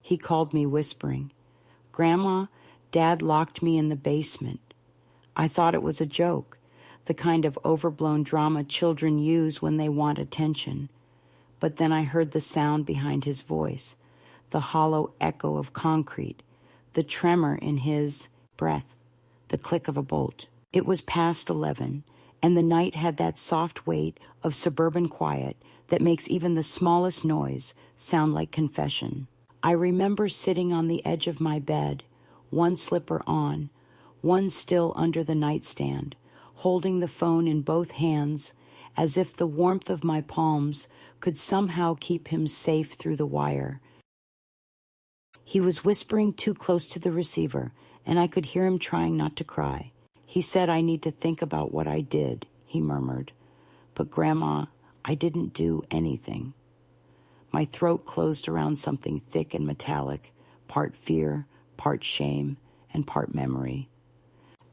He called me whispering. "Grandma, Dad locked me in the basement." I thought it was a joke, the kind of overblown drama children use when they want attention. But then I heard the sound behind his voice, the hollow echo of concrete, the tremor in his breath, the click of a bolt. It was past 11, and the night had that soft weight of suburban quiet that makes even the smallest noise sound like confession. I remember sitting on the edge of my bed, one slipper on, one still under the nightstand, holding the phone in both hands, as if the warmth of my palms could somehow keep him safe through the wire. He was whispering too close to the receiver, and I could hear him trying not to cry. "He said I need to think about what I did," he murmured. "But Grandma, I didn't do anything." My throat closed around something thick and metallic, part fear, part shame, and part memory.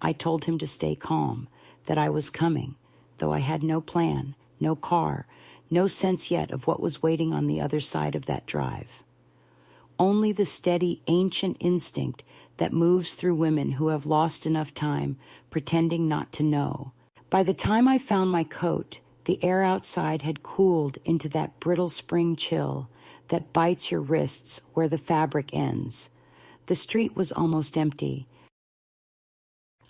I told him to stay calm, that I was coming, though I had no plan, no car, no sense yet of what was waiting on the other side of that drive. Only the steady, ancient instinct that moves through women who have lost enough time pretending not to know. By the time I found my coat, the air outside had cooled into that brittle spring chill that bites your wrists where the fabric ends. The street was almost empty.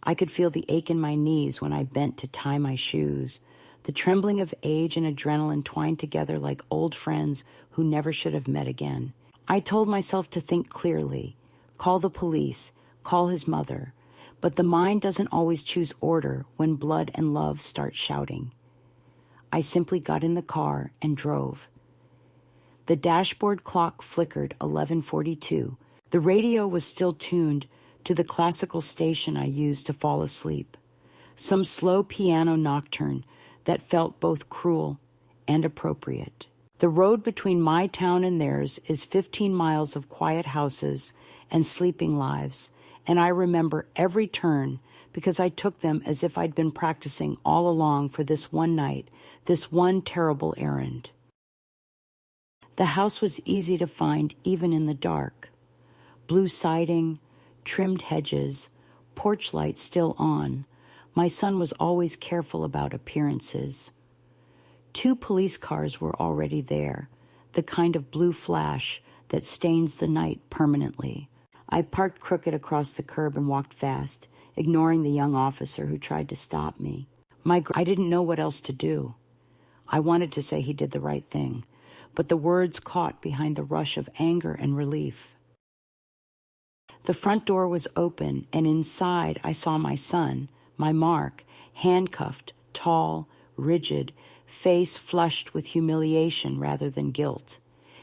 I could feel the ache in my knees when I bent to tie my shoes, the trembling of age and adrenaline twined together like old friends who never should have met again. I told myself to think clearly, call the police, call his mother, but the mind doesn't always choose order when blood and love start shouting. I simply got in the car and drove. The dashboard clock flickered 11:42. The radio was still tuned to the classical station I used to fall asleep, some slow piano nocturne that felt both cruel and appropriate. The road between my town and theirs is 15 miles of quiet houses and sleeping lives, and I remember every turn because I took them as if I'd been practicing all along for this one night, this one terrible errand. The house was easy to find even in the dark. Blue siding, trimmed hedges, porch light still on. My son was always careful about appearances. 2 police cars were already there, the kind of blue flash that stains the night permanently. I parked crooked across the curb and walked fast, ignoring the young officer who tried to stop me. I didn't know what else to do. I wanted to say he did the right thing, but the words caught behind the rush of anger and relief. The front door was open, and inside I saw my son, my Mark, handcuffed, tall, rigid, face flushed with humiliation rather than guilt.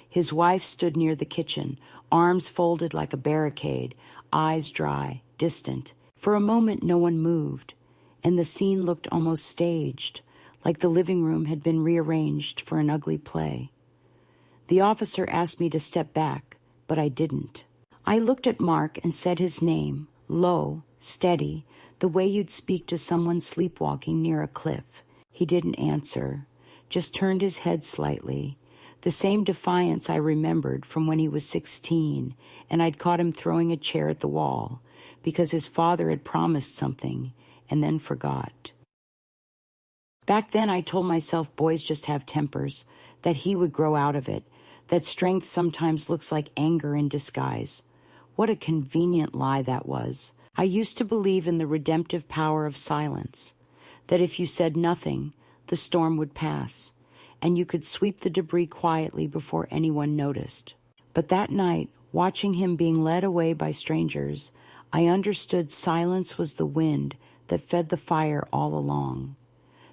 His wife stood near the kitchen, arms folded like a barricade, eyes dry, distant. For a moment no one moved, and the scene looked almost staged, like the living room had been rearranged for an ugly play. The officer asked me to step back, but I didn't. I looked at Mark and said his name, low, steady, the way you'd speak to someone sleepwalking near a cliff. He didn't answer, just turned his head slightly, the same defiance I remembered from when he was 16, and I'd caught him throwing a chair at the wall because his father had promised something and then forgot. Back then I told myself boys just have tempers, that he would grow out of it, that strength sometimes looks like anger in disguise. What a convenient lie that was. I used to believe in the redemptive power of silence, that if you said nothing, the storm would pass, and you could sweep the debris quietly before anyone noticed. But that night, watching him being led away by strangers, I understood silence was the wind that fed the fire all along.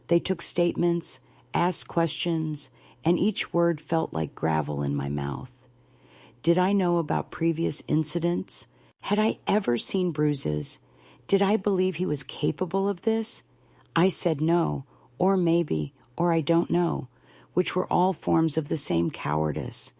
They took statements, asked questions, and each word felt like gravel in my mouth. Did I know about previous incidents? Had I ever seen bruises? Did I believe he was capable of this? I said no, or maybe, or I don't know, which were all forms of the same cowardice.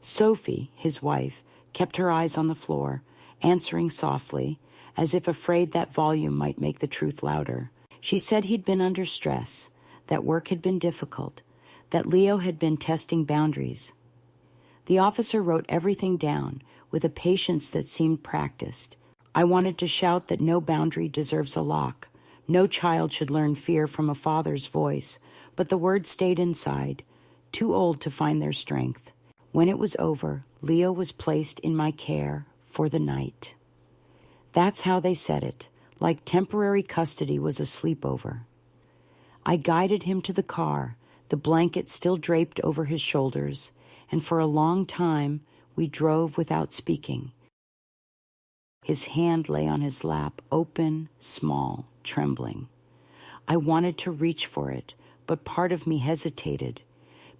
Sophie, his wife, kept her eyes on the floor, answering softly, as if afraid that volume might make the truth louder. She said he'd been under stress, that work had been difficult, that Leo had been testing boundaries. The officer wrote everything down with a patience that seemed practiced. I wanted to shout that no boundary deserves a lock. No child should learn fear from a father's voice, but the words stayed inside, too old to find their strength. When it was over, Leo was placed in my care for the night. That's how they said it, like temporary custody was a sleepover. I guided him to the car, the blanket still draped over his shoulders, and for a long time we drove without speaking. His hand lay on his lap, open, small, trembling. I wanted to reach for it, but part of me hesitated,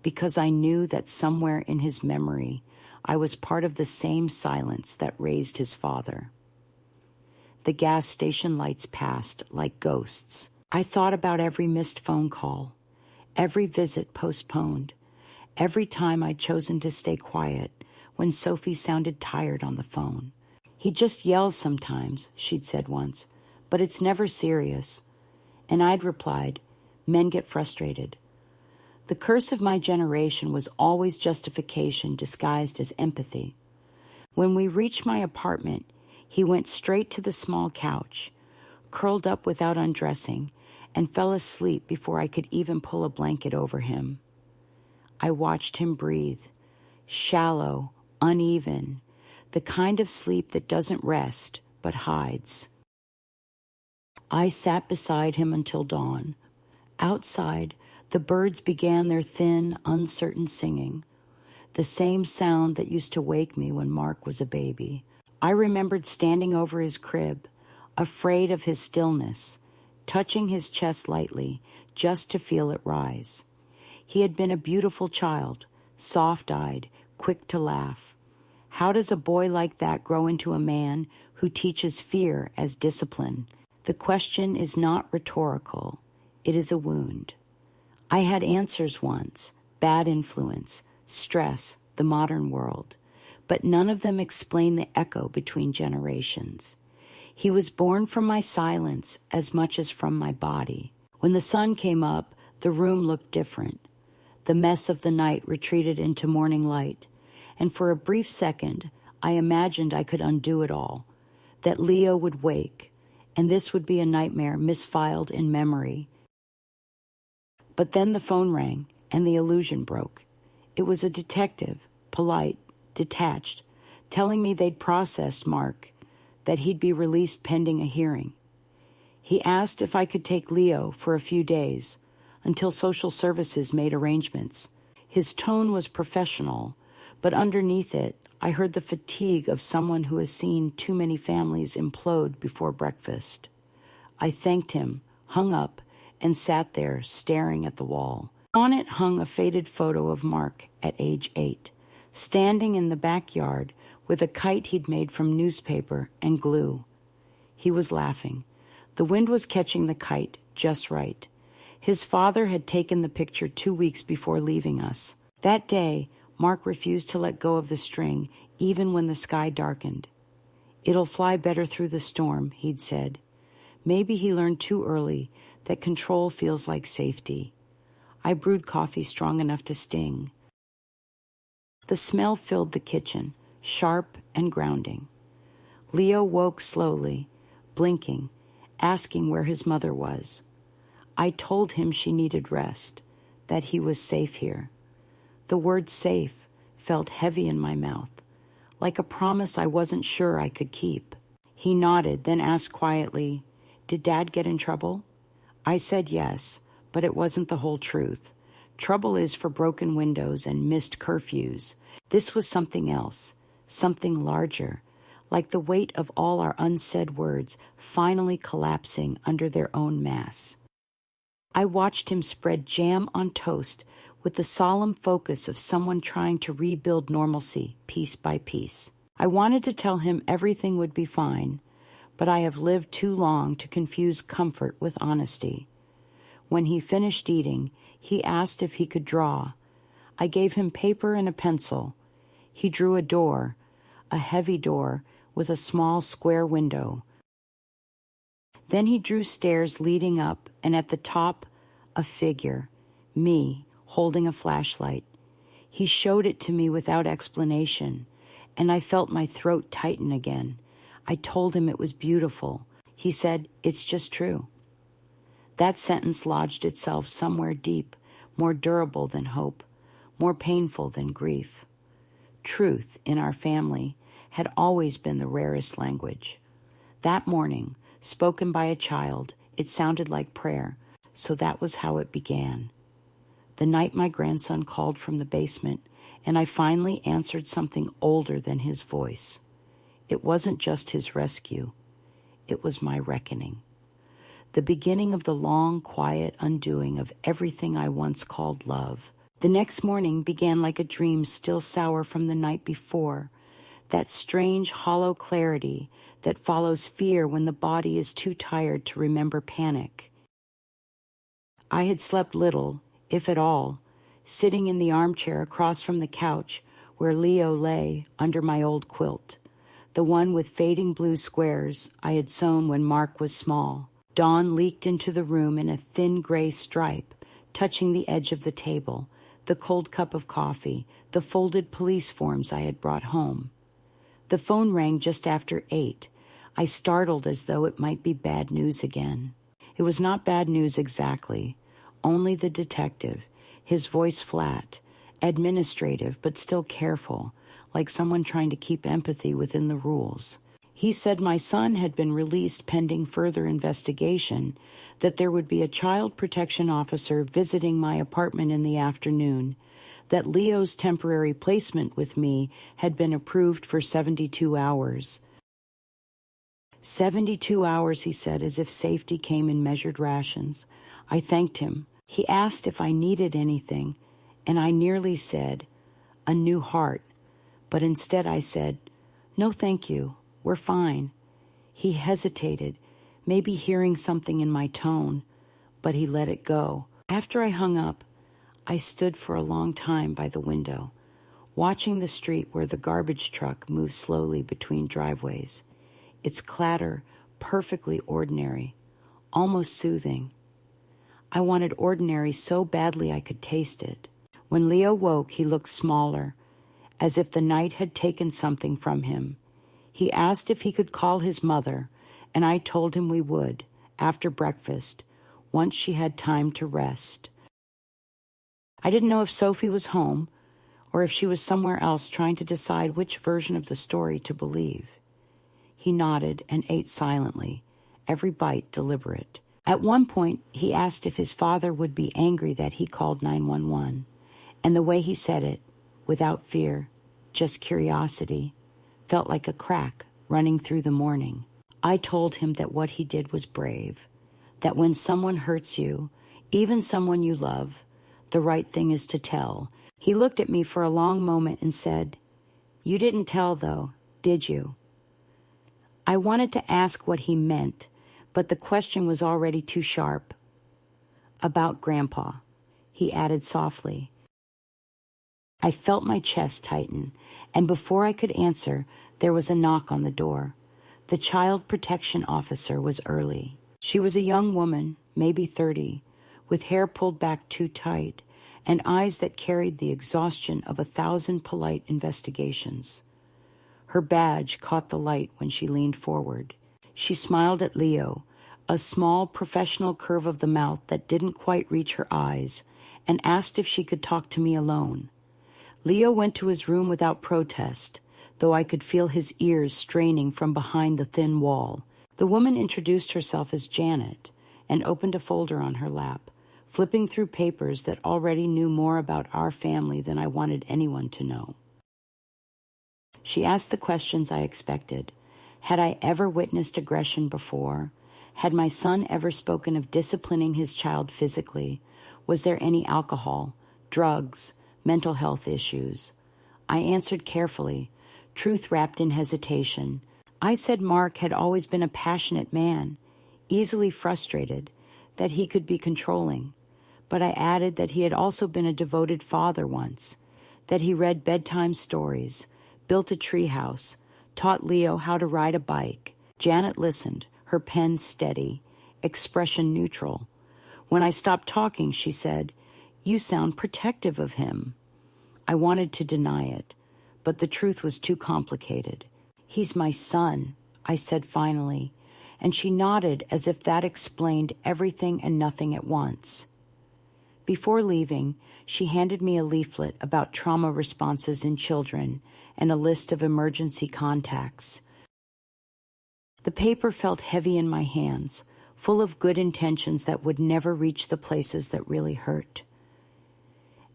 because I knew that somewhere in his memory I was part of the same silence that raised his father. The gas station lights passed like ghosts. I thought about every missed phone call, every visit postponed, every time I'd chosen to stay quiet when Sophie sounded tired on the phone. He just yells sometimes, she'd said once, but it's never serious. And I'd replied, men get frustrated. The curse of my generation was always justification disguised as empathy. When we reached my apartment, he went straight to the small couch, curled up without undressing, and fell asleep before I could even pull a blanket over him. I watched him breathe, shallow, uneven, the kind of sleep that doesn't rest but hides. I sat beside him until dawn. Outside, the birds began their thin, uncertain singing, the same sound that used to wake me when Mark was a baby. I remembered standing over his crib, afraid of his stillness, touching his chest lightly just to feel it rise. He had been a beautiful child, soft-eyed, quick to laugh. How does a boy like that grow into a man who teaches fear as discipline? The question is not rhetorical. It is a wound. I had answers once: bad influence, stress, the modern world. But none of them explain the echo between generations. He was born from my silence as much as from my body. When the sun came up, the room looked different. The mess of the night retreated into morning light, and for a brief second, I imagined I could undo it all, that Leo would wake, and this would be a nightmare misfiled in memory. But then the phone rang, and the illusion broke. It was a detective, polite, detached, telling me they'd processed Mark, that he'd be released pending a hearing. He asked if I could take Leo for a few days, until social services made arrangements. His tone was professional, but underneath it, I heard the fatigue of someone who has seen too many families implode before breakfast. I thanked him, hung up, and sat there staring at the wall. On it hung a faded photo of Mark at age 8, standing in the backyard with a kite he'd made from newspaper and glue. He was laughing. The wind was catching the kite just right. His father had taken the picture 2 weeks before leaving us. That day, Mark refused to let go of the string, even when the sky darkened. "It'll fly better through the storm," he'd said. Maybe he learned too early that control feels like safety. I brewed coffee strong enough to sting. The smell filled the kitchen, sharp and grounding. Leo woke slowly, blinking, asking where his mother was. I told him she needed rest, that he was safe here. The word safe felt heavy in my mouth, like a promise I wasn't sure I could keep. He nodded, then asked quietly, "Did Dad get in trouble?" I said yes, but it wasn't the whole truth. Trouble is for broken windows and missed curfews. This was something else, something larger, like the weight of all our unsaid words finally collapsing under their own mass. I watched him spread jam on toast with the solemn focus of someone trying to rebuild normalcy piece by piece. I wanted to tell him everything would be fine, but I have lived too long to confuse comfort with honesty. When he finished eating, he asked if he could draw. I gave him paper and a pencil. He drew a door, a heavy door with a small square window. Then he drew stairs leading up, and at the top, a figure, me, holding a flashlight. He showed it to me without explanation, and I felt my throat tighten again. I told him it was beautiful. He said, "It's just true." That sentence lodged itself somewhere deep, more durable than hope, more painful than grief. Truth in our family had always been the rarest language. That morning, spoken by a child, it sounded like prayer, so that was how it began. The night my grandson called from the basement, and I finally answered something older than his voice. It wasn't just his rescue. It was my reckoning. The beginning of the long, quiet undoing of everything I once called love. The next morning began like a dream still sour from the night before, that strange, hollow clarity that follows fear when the body is too tired to remember panic. I had slept little, if at all, sitting in the armchair across from the couch where Leo lay under my old quilt, the one with fading blue squares I had sewn when Mark was small. Dawn leaked into the room in a thin gray stripe, touching the edge of the table, the cold cup of coffee, the folded police forms I had brought home. The phone rang just after 8. I startled as though it might be bad news again. It was not bad news exactly, only the detective, his voice flat, administrative but still careful, like someone trying to keep empathy within the rules. He said my son had been released pending further investigation, that there would be a child protection officer visiting my apartment in the afternoon, that Leo's temporary placement with me had been approved for 72 hours. 72 hours, he said, as if safety came in measured rations. I thanked him. He asked if I needed anything, and I nearly said, "A new heart," but instead I said, "No, thank you. We're fine." He hesitated, maybe hearing something in my tone, but he let it go. After I hung up, I stood for a long time by the window, watching the street where the garbage truck moved slowly between driveways, its clatter perfectly ordinary, almost soothing. I wanted ordinary so badly I could taste it. When Leo woke, he looked smaller, as if the night had taken something from him. He asked if he could call his mother, and I told him we would, after breakfast, once she had time to rest. I didn't know if Sophie was home, or if she was somewhere else trying to decide which version of the story to believe. He nodded and ate silently, every bite deliberate. At one point, he asked if his father would be angry that he called 911, and the way he said it, without fear, just curiosity, felt like a crack running through the morning. I told him that what he did was brave, that when someone hurts you, even someone you love, the right thing is to tell. He looked at me for a long moment and said, "You didn't tell, though, did you?" I wanted to ask what he meant, but the question was already too sharp. "About Grandpa," he added softly. I felt my chest tighten, and before I could answer, there was a knock on the door. The child protection officer was early. She was a young woman, maybe 30, with hair pulled back too tight, and eyes that carried the exhaustion of 1,000 polite investigations. Her badge caught the light when she leaned forward. She smiled at Leo, a small professional curve of the mouth that didn't quite reach her eyes, and asked if she could talk to me alone. Leo went to his room without protest, though I could feel his ears straining from behind the thin wall. The woman introduced herself as Janet and opened a folder on her lap, flipping through papers that already knew more about our family than I wanted anyone to know. She asked the questions I expected. Had I ever witnessed aggression before? Had my son ever spoken of disciplining his child physically? Was there any alcohol, drugs, mental health issues? I answered carefully, truth wrapped in hesitation. I said Mark had always been a passionate man, easily frustrated, that he could be controlling. But I added that he had also been a devoted father once, that he read bedtime stories, built a treehouse, taught Leo how to ride a bike. Janet listened, her pen steady, expression neutral. When I stopped talking, she said, "You sound protective of him." I wanted to deny it, but the truth was too complicated. "He's my son," I said finally, and she nodded as if that explained everything and nothing at once. Before leaving, she handed me a leaflet about trauma responses in children and a list of emergency contacts. The paper felt heavy in my hands, full of good intentions that would never reach the places that really hurt.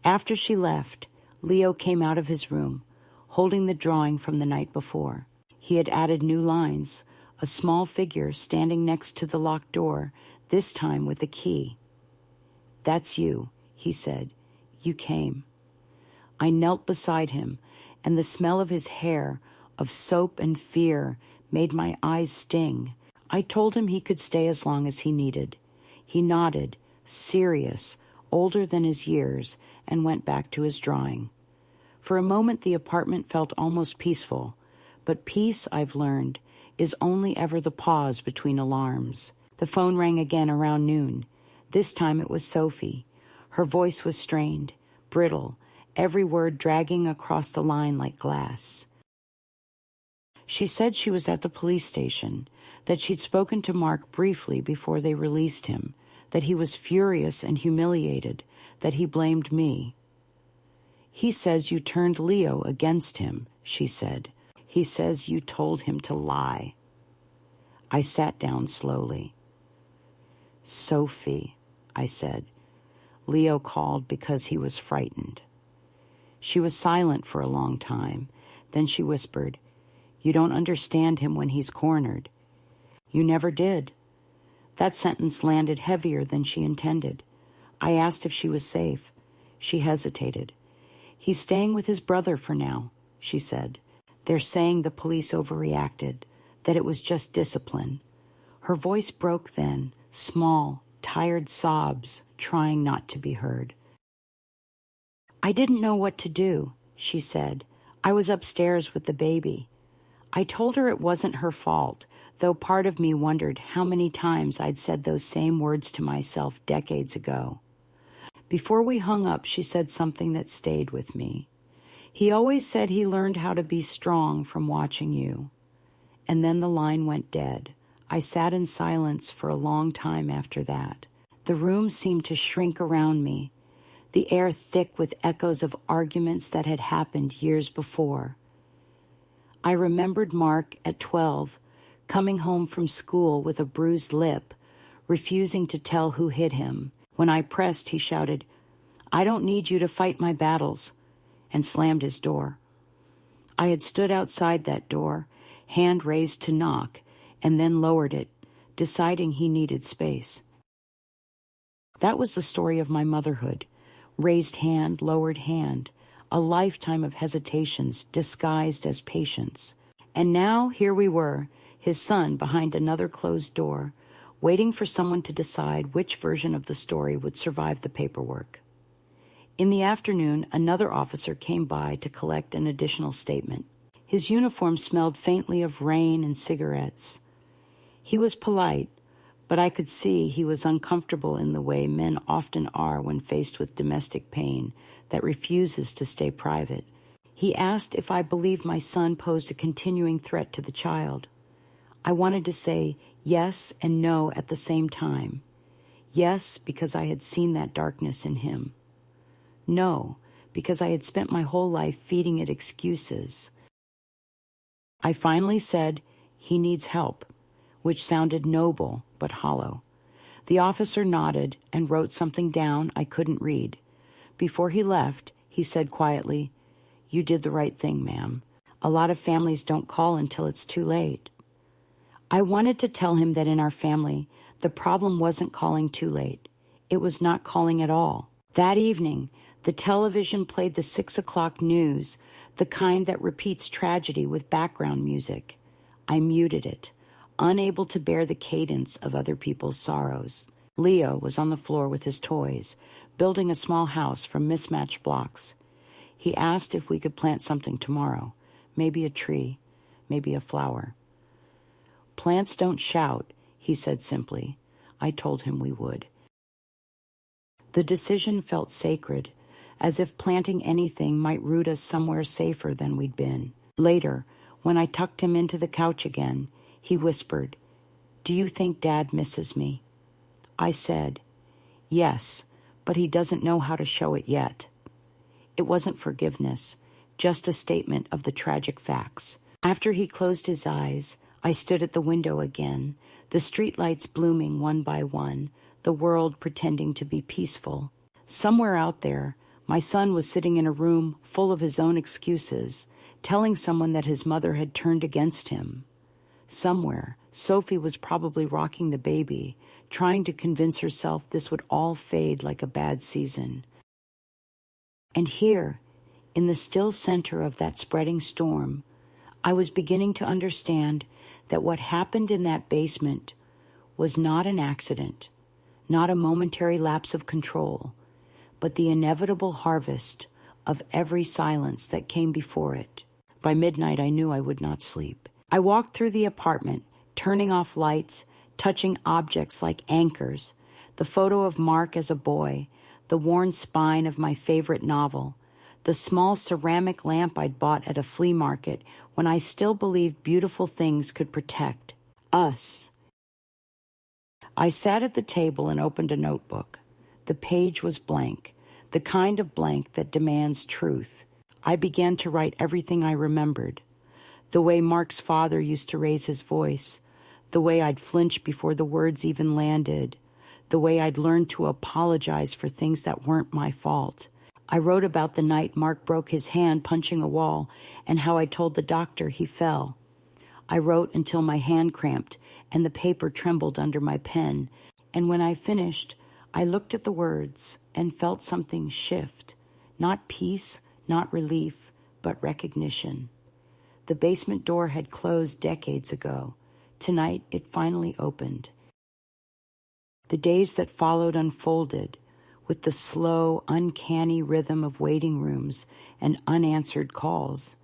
After she left, Leo came out of his room, holding the drawing from the night before. He had added new lines, a small figure standing next to the locked door, this time with a key. "That's you," he said. "You came." I knelt beside him, and the smell of his hair, of soap and fear, made my eyes sting. I told him he could stay as long as he needed. He nodded, serious, older than his years, and went back to his drawing. For a moment the apartment felt almost peaceful, but peace, I've learned, is only ever the pause between alarms. The phone rang again around noon. This time it was Sophie. Her voice was strained, brittle, every word dragging across the line like glass. She said she was at the police station, that she'd spoken to Mark briefly before they released him, that he was furious and humiliated, that he blamed me. "He says you turned Leo against him," she said. "He says you told him to lie." I sat down slowly. "Sophie," I said. "Leo called because he was frightened." She was silent for a long time. Then she whispered, "You don't understand him when he's cornered." "You never did." That sentence landed heavier than she intended. I asked if she was safe. She hesitated. "He's staying with his brother for now," she said. "They're saying the police overreacted, that it was just discipline." Her voice broke then, small, tired sobs, trying not to be heard. "I didn't know what to do," she said. "I was upstairs with the baby." I told her it wasn't her fault, though part of me wondered how many times I'd said those same words to myself decades ago. Before we hung up, she said something that stayed with me. "He always said he learned how to be strong from watching you." And then the line went dead. I sat in silence for a long time after that. The room seemed to shrink around me, the air thick with echoes of arguments that had happened years before. I remembered Mark at 12, coming home from school with a bruised lip, refusing to tell who hit him. When I pressed, he shouted, "I don't need you to fight my battles," and slammed his door. I had stood outside that door, hand raised to knock, and then lowered it, deciding he needed space. That was the story of my motherhood. Raised hand, lowered hand, a lifetime of hesitations disguised as patience. And now here we were, his son behind another closed door, waiting for someone to decide which version of the story would survive the paperwork. In the afternoon, another officer came by to collect an additional statement. His uniform smelled faintly of rain and cigarettes. He was polite, but I could see he was uncomfortable in the way men often are when faced with domestic pain that refuses to stay private. He asked if I believed my son posed a continuing threat to the child. I wanted to say yes and no at the same time. Yes, because I had seen that darkness in him. No, because I had spent my whole life feeding it excuses. I finally said, "He needs help," which sounded noble but hollow. The officer nodded and wrote something down I couldn't read. Before he left, he said quietly, "You did the right thing, ma'am. A lot of families don't call until it's too late." I wanted to tell him that in our family, the problem wasn't calling too late. It was not calling at all. That evening, the television played the 6 o'clock news, the kind that repeats tragedy with background music. I muted it, unable to bear the cadence of other people's sorrows. Leo was on the floor with his toys, building a small house from mismatched blocks. He asked if we could plant something tomorrow, maybe a tree, maybe a flower. "Plants don't shout," he said simply. I told him we would. The decision felt sacred, as if planting anything might root us somewhere safer than we'd been. Later, when I tucked him into the couch again, he whispered, "Do you think Dad misses me?" I said, "Yes, but he doesn't know how to show it yet." It wasn't forgiveness, just a statement of the tragic facts. After he closed his eyes, I stood at the window again, the streetlights blooming one by one, the world pretending to be peaceful. Somewhere out there, my son was sitting in a room full of his own excuses, telling someone that his mother had turned against him. Somewhere, Sophie was probably rocking the baby, trying to convince herself this would all fade like a bad season. And here, in the still center of that spreading storm, I was beginning to understand that what happened in that basement was not an accident, not a momentary lapse of control, but the inevitable harvest of every silence that came before it. By midnight, I knew I would not sleep. I walked through the apartment, turning off lights, touching objects like anchors, the photo of Mark as a boy, the worn spine of my favorite novel, the small ceramic lamp I'd bought at a flea market when I still believed beautiful things could protect us. I sat at the table and opened a notebook. The page was blank, the kind of blank that demands truth. I began to write everything I remembered. The way Mark's father used to raise his voice, the way I'd flinch before the words even landed, the way I'd learned to apologize for things that weren't my fault. I wrote about the night Mark broke his hand punching a wall and how I told the doctor he fell. I wrote until my hand cramped and the paper trembled under my pen, and when I finished, I looked at the words and felt something shift. Not peace, not relief, but recognition. The basement door had closed decades ago. Tonight, it finally opened. The days that followed unfolded with the slow, uncanny rhythm of waiting rooms and unanswered calls,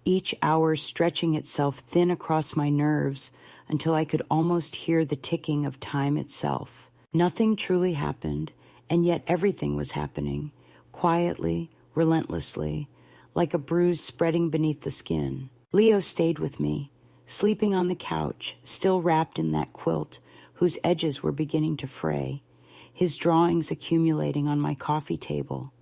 each hour stretching itself thin across my nerves until I could almost hear the ticking of time itself. Nothing truly happened, and yet everything was happening, quietly, relentlessly, like a bruise spreading beneath the skin. Leo stayed with me, sleeping on the couch, still wrapped in that quilt whose edges were beginning to fray, his drawings accumulating on my coffee table.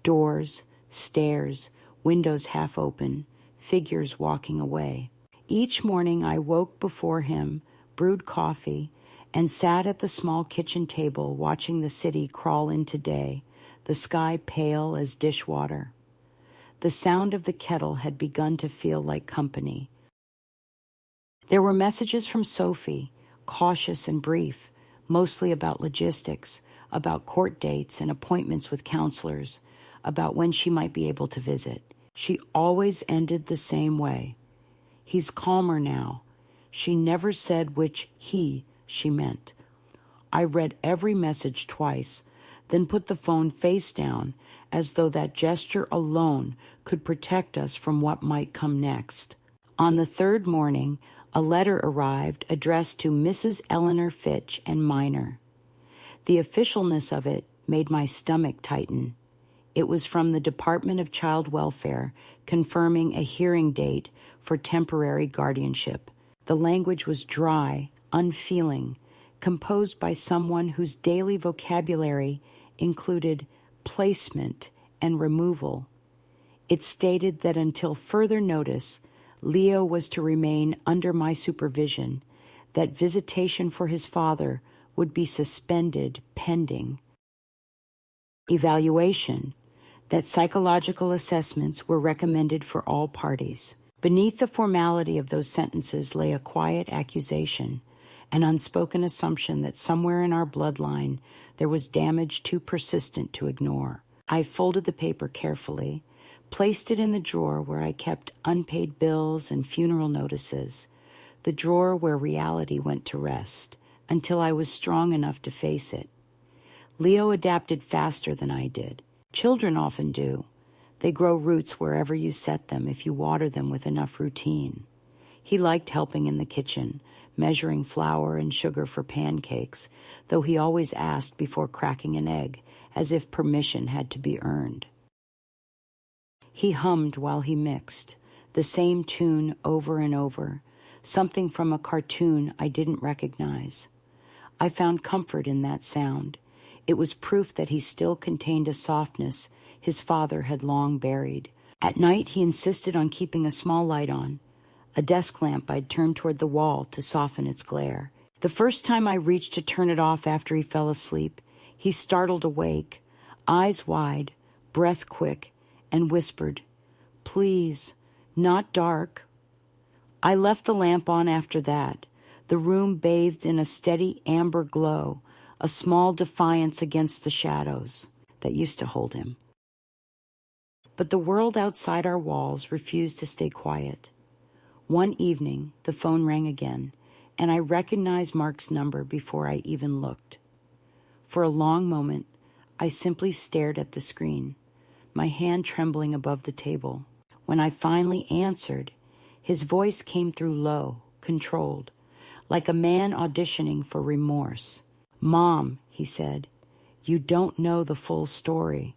Doors, stairs, windows half open, figures walking away. Each morning I woke before him, brewed coffee, and sat at the small kitchen table watching the city crawl into day, the sky pale as dishwater. The sound of the kettle had begun to feel like company. There were messages from Sophie, cautious and brief, mostly about logistics, about court dates and appointments with counselors, about when she might be able to visit. She always ended the same way. "He's calmer now." She never said which he she meant. I read every message twice, then put the phone face down, as though that gesture alone could protect us from what might come next. On the third morning, a letter arrived addressed to Mrs. Eleanor Fitch and Minor. The officialness of it made my stomach tighten. It was from the Department of Child Welfare, confirming a hearing date for temporary guardianship. The language was dry, unfeeling, composed by someone whose daily vocabulary included placement and removal. It stated that until further notice, Leo was to remain under my supervision, that visitation for his father would be suspended pending evaluation, that psychological assessments were recommended for all parties. Beneath the formality of those sentences lay a quiet accusation, an unspoken assumption that somewhere in our bloodline there was damage too persistent to ignore. I folded the paper carefully, placed it in the drawer where I kept unpaid bills and funeral notices, the drawer where reality went to rest, until I was strong enough to face it. Leo adapted faster than I did. Children often do. They grow roots wherever you set them if you water them with enough routine. He liked helping in the kitchen, measuring flour and sugar for pancakes, though he always asked before cracking an egg, as if permission had to be earned. He hummed while he mixed, the same tune over and over, something from a cartoon I didn't recognize. I found comfort in that sound. It was proof that he still contained a softness his father had long buried. At night, he insisted on keeping a small light on, a desk lamp I'd turned toward the wall to soften its glare. The first time I reached to turn it off after he fell asleep, he startled awake, eyes wide, breath quick, and whispered, "Please, not dark." I left the lamp on after that, the room bathed in a steady amber glow, a small defiance against the shadows that used to hold him. But the world outside our walls refused to stay quiet. One evening, the phone rang again, and I recognized Mark's number before I even looked. For a long moment, I simply stared at the screen, my hand trembling above the table. When I finally answered, his voice came through low, controlled, like a man auditioning for remorse. "Mom," he said, "you don't know the full story."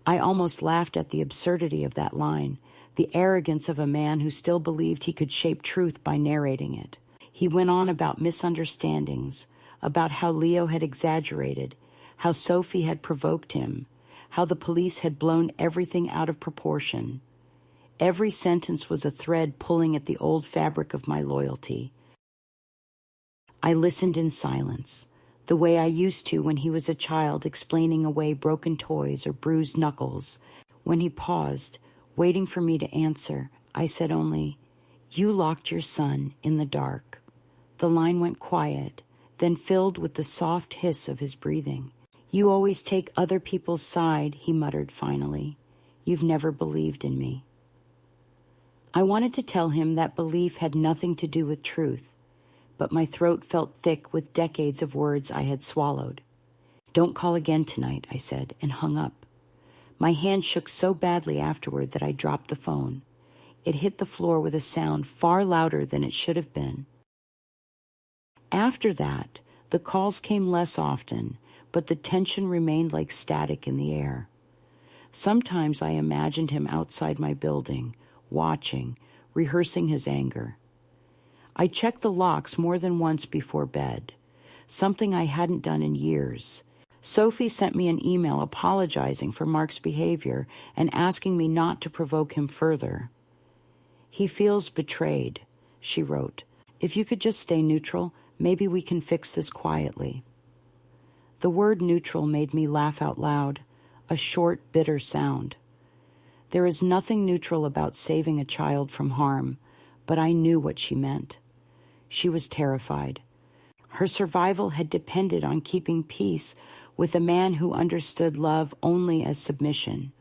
I almost laughed at the absurdity of that line, the arrogance of a man who still believed he could shape truth by narrating it. He went on about misunderstandings, about how Leo had exaggerated, how Sophie had provoked him, how the police had blown everything out of proportion. Every sentence was a thread pulling at the old fabric of my loyalty. I listened in silence, the way I used to when he was a child explaining away broken toys or bruised knuckles. When he paused, waiting for me to answer, I said only, "You locked your son in the dark." The line went quiet, then filled with the soft hiss of his breathing. "You always take other people's side," he muttered finally. "You've never believed in me." I wanted to tell him that belief had nothing to do with truth, but my throat felt thick with decades of words I had swallowed. "Don't call again tonight," I said, and hung up. My hand shook so badly afterward that I dropped the phone. It hit the floor with a sound far louder than it should have been. After that, the calls came less often, but the tension remained like static in the air. Sometimes I imagined him outside my building, watching, rehearsing his anger. I checked the locks more than once before bed, something I hadn't done in years. Sophie sent me an email apologizing for Mark's behavior and asking me not to provoke him further. "He feels betrayed," she wrote. "If you could just stay neutral, maybe we can fix this quietly." The word neutral made me laugh out loud, a short, bitter sound. There is nothing neutral about saving a child from harm, but I knew what she meant. She was terrified. Her survival had depended on keeping peace with a man who understood love only as submission.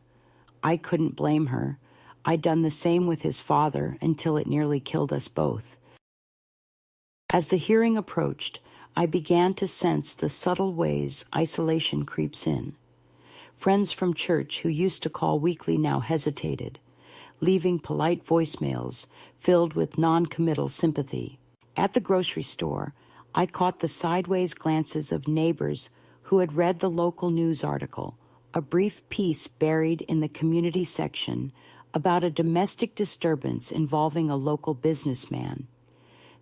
I couldn't blame her. I'd done the same with his father until it nearly killed us both. As the hearing approached, I began to sense the subtle ways isolation creeps in. Friends from church who used to call weekly now hesitated, leaving polite voicemails filled with non-committal sympathy. At the grocery store, I caught the sideways glances of neighbors who had read the local news article, a brief piece buried in the community section about a domestic disturbance involving a local businessman.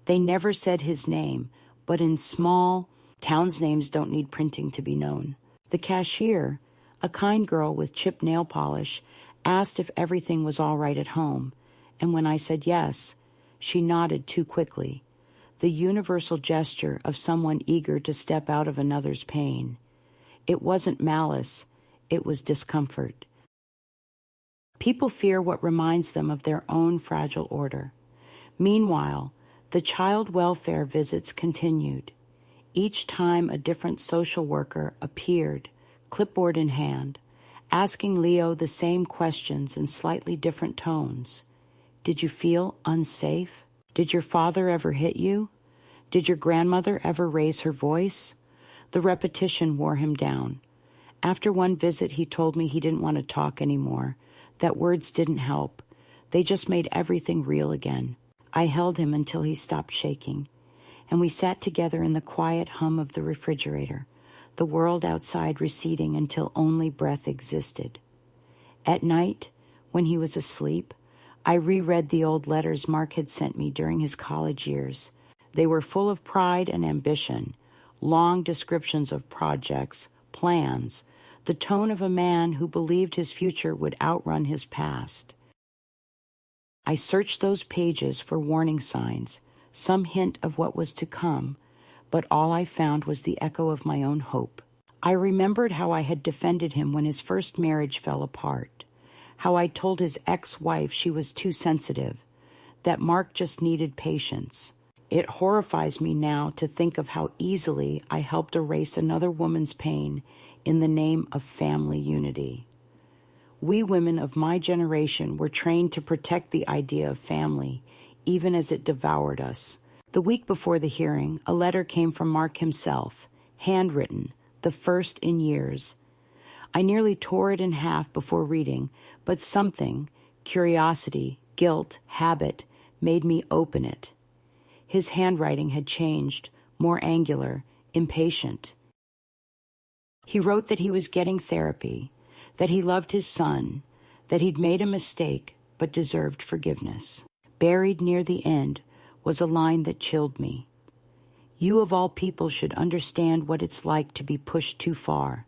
They never said his name, but in small, towns' names don't need printing to be known. The cashier, a kind girl with chipped nail polish, asked if everything was all right at home, and when I said yes, she nodded too quickly, the universal gesture of someone eager to step out of another's pain. It wasn't malice, it was discomfort. People fear what reminds them of their own fragile order. Meanwhile, the child welfare visits continued. Each time a different social worker appeared, clipboard in hand, asking Leo the same questions in slightly different tones. Did you feel unsafe? Did your father ever hit you? Did your grandmother ever raise her voice? The repetition wore him down. After one visit, he told me he didn't want to talk anymore, that words didn't help. They just made everything real again. I held him until he stopped shaking, and we sat together in the quiet hum of the refrigerator, the world outside receding until only breath existed. At night, When he was asleep, I reread the old letters Mark had sent me during his college years. They were full of pride and ambition, long descriptions of projects, plans, the tone of a man who believed his future would outrun his past. I searched those pages for warning signs, some hint of what was to come, but all I found was the echo of my own hope. I remembered how I had defended him when his first marriage fell apart, how I told his ex-wife she was too sensitive, that Mark just needed patience. It horrifies me now to think of how easily I helped erase another woman's pain in the name of family unity. We women of my generation were trained to protect the idea of family, even as it devoured us. The week before the hearing, a letter came from Mark himself, handwritten, the first in years. I nearly tore it in half before reading, but something, curiosity, guilt, habit, made me open it. His handwriting had changed, more angular, impatient. He wrote that he was getting therapy, that he loved his son, that he'd made a mistake but deserved forgiveness. Buried near the end was a line that chilled me. You of all people should understand what it's like to be pushed too far.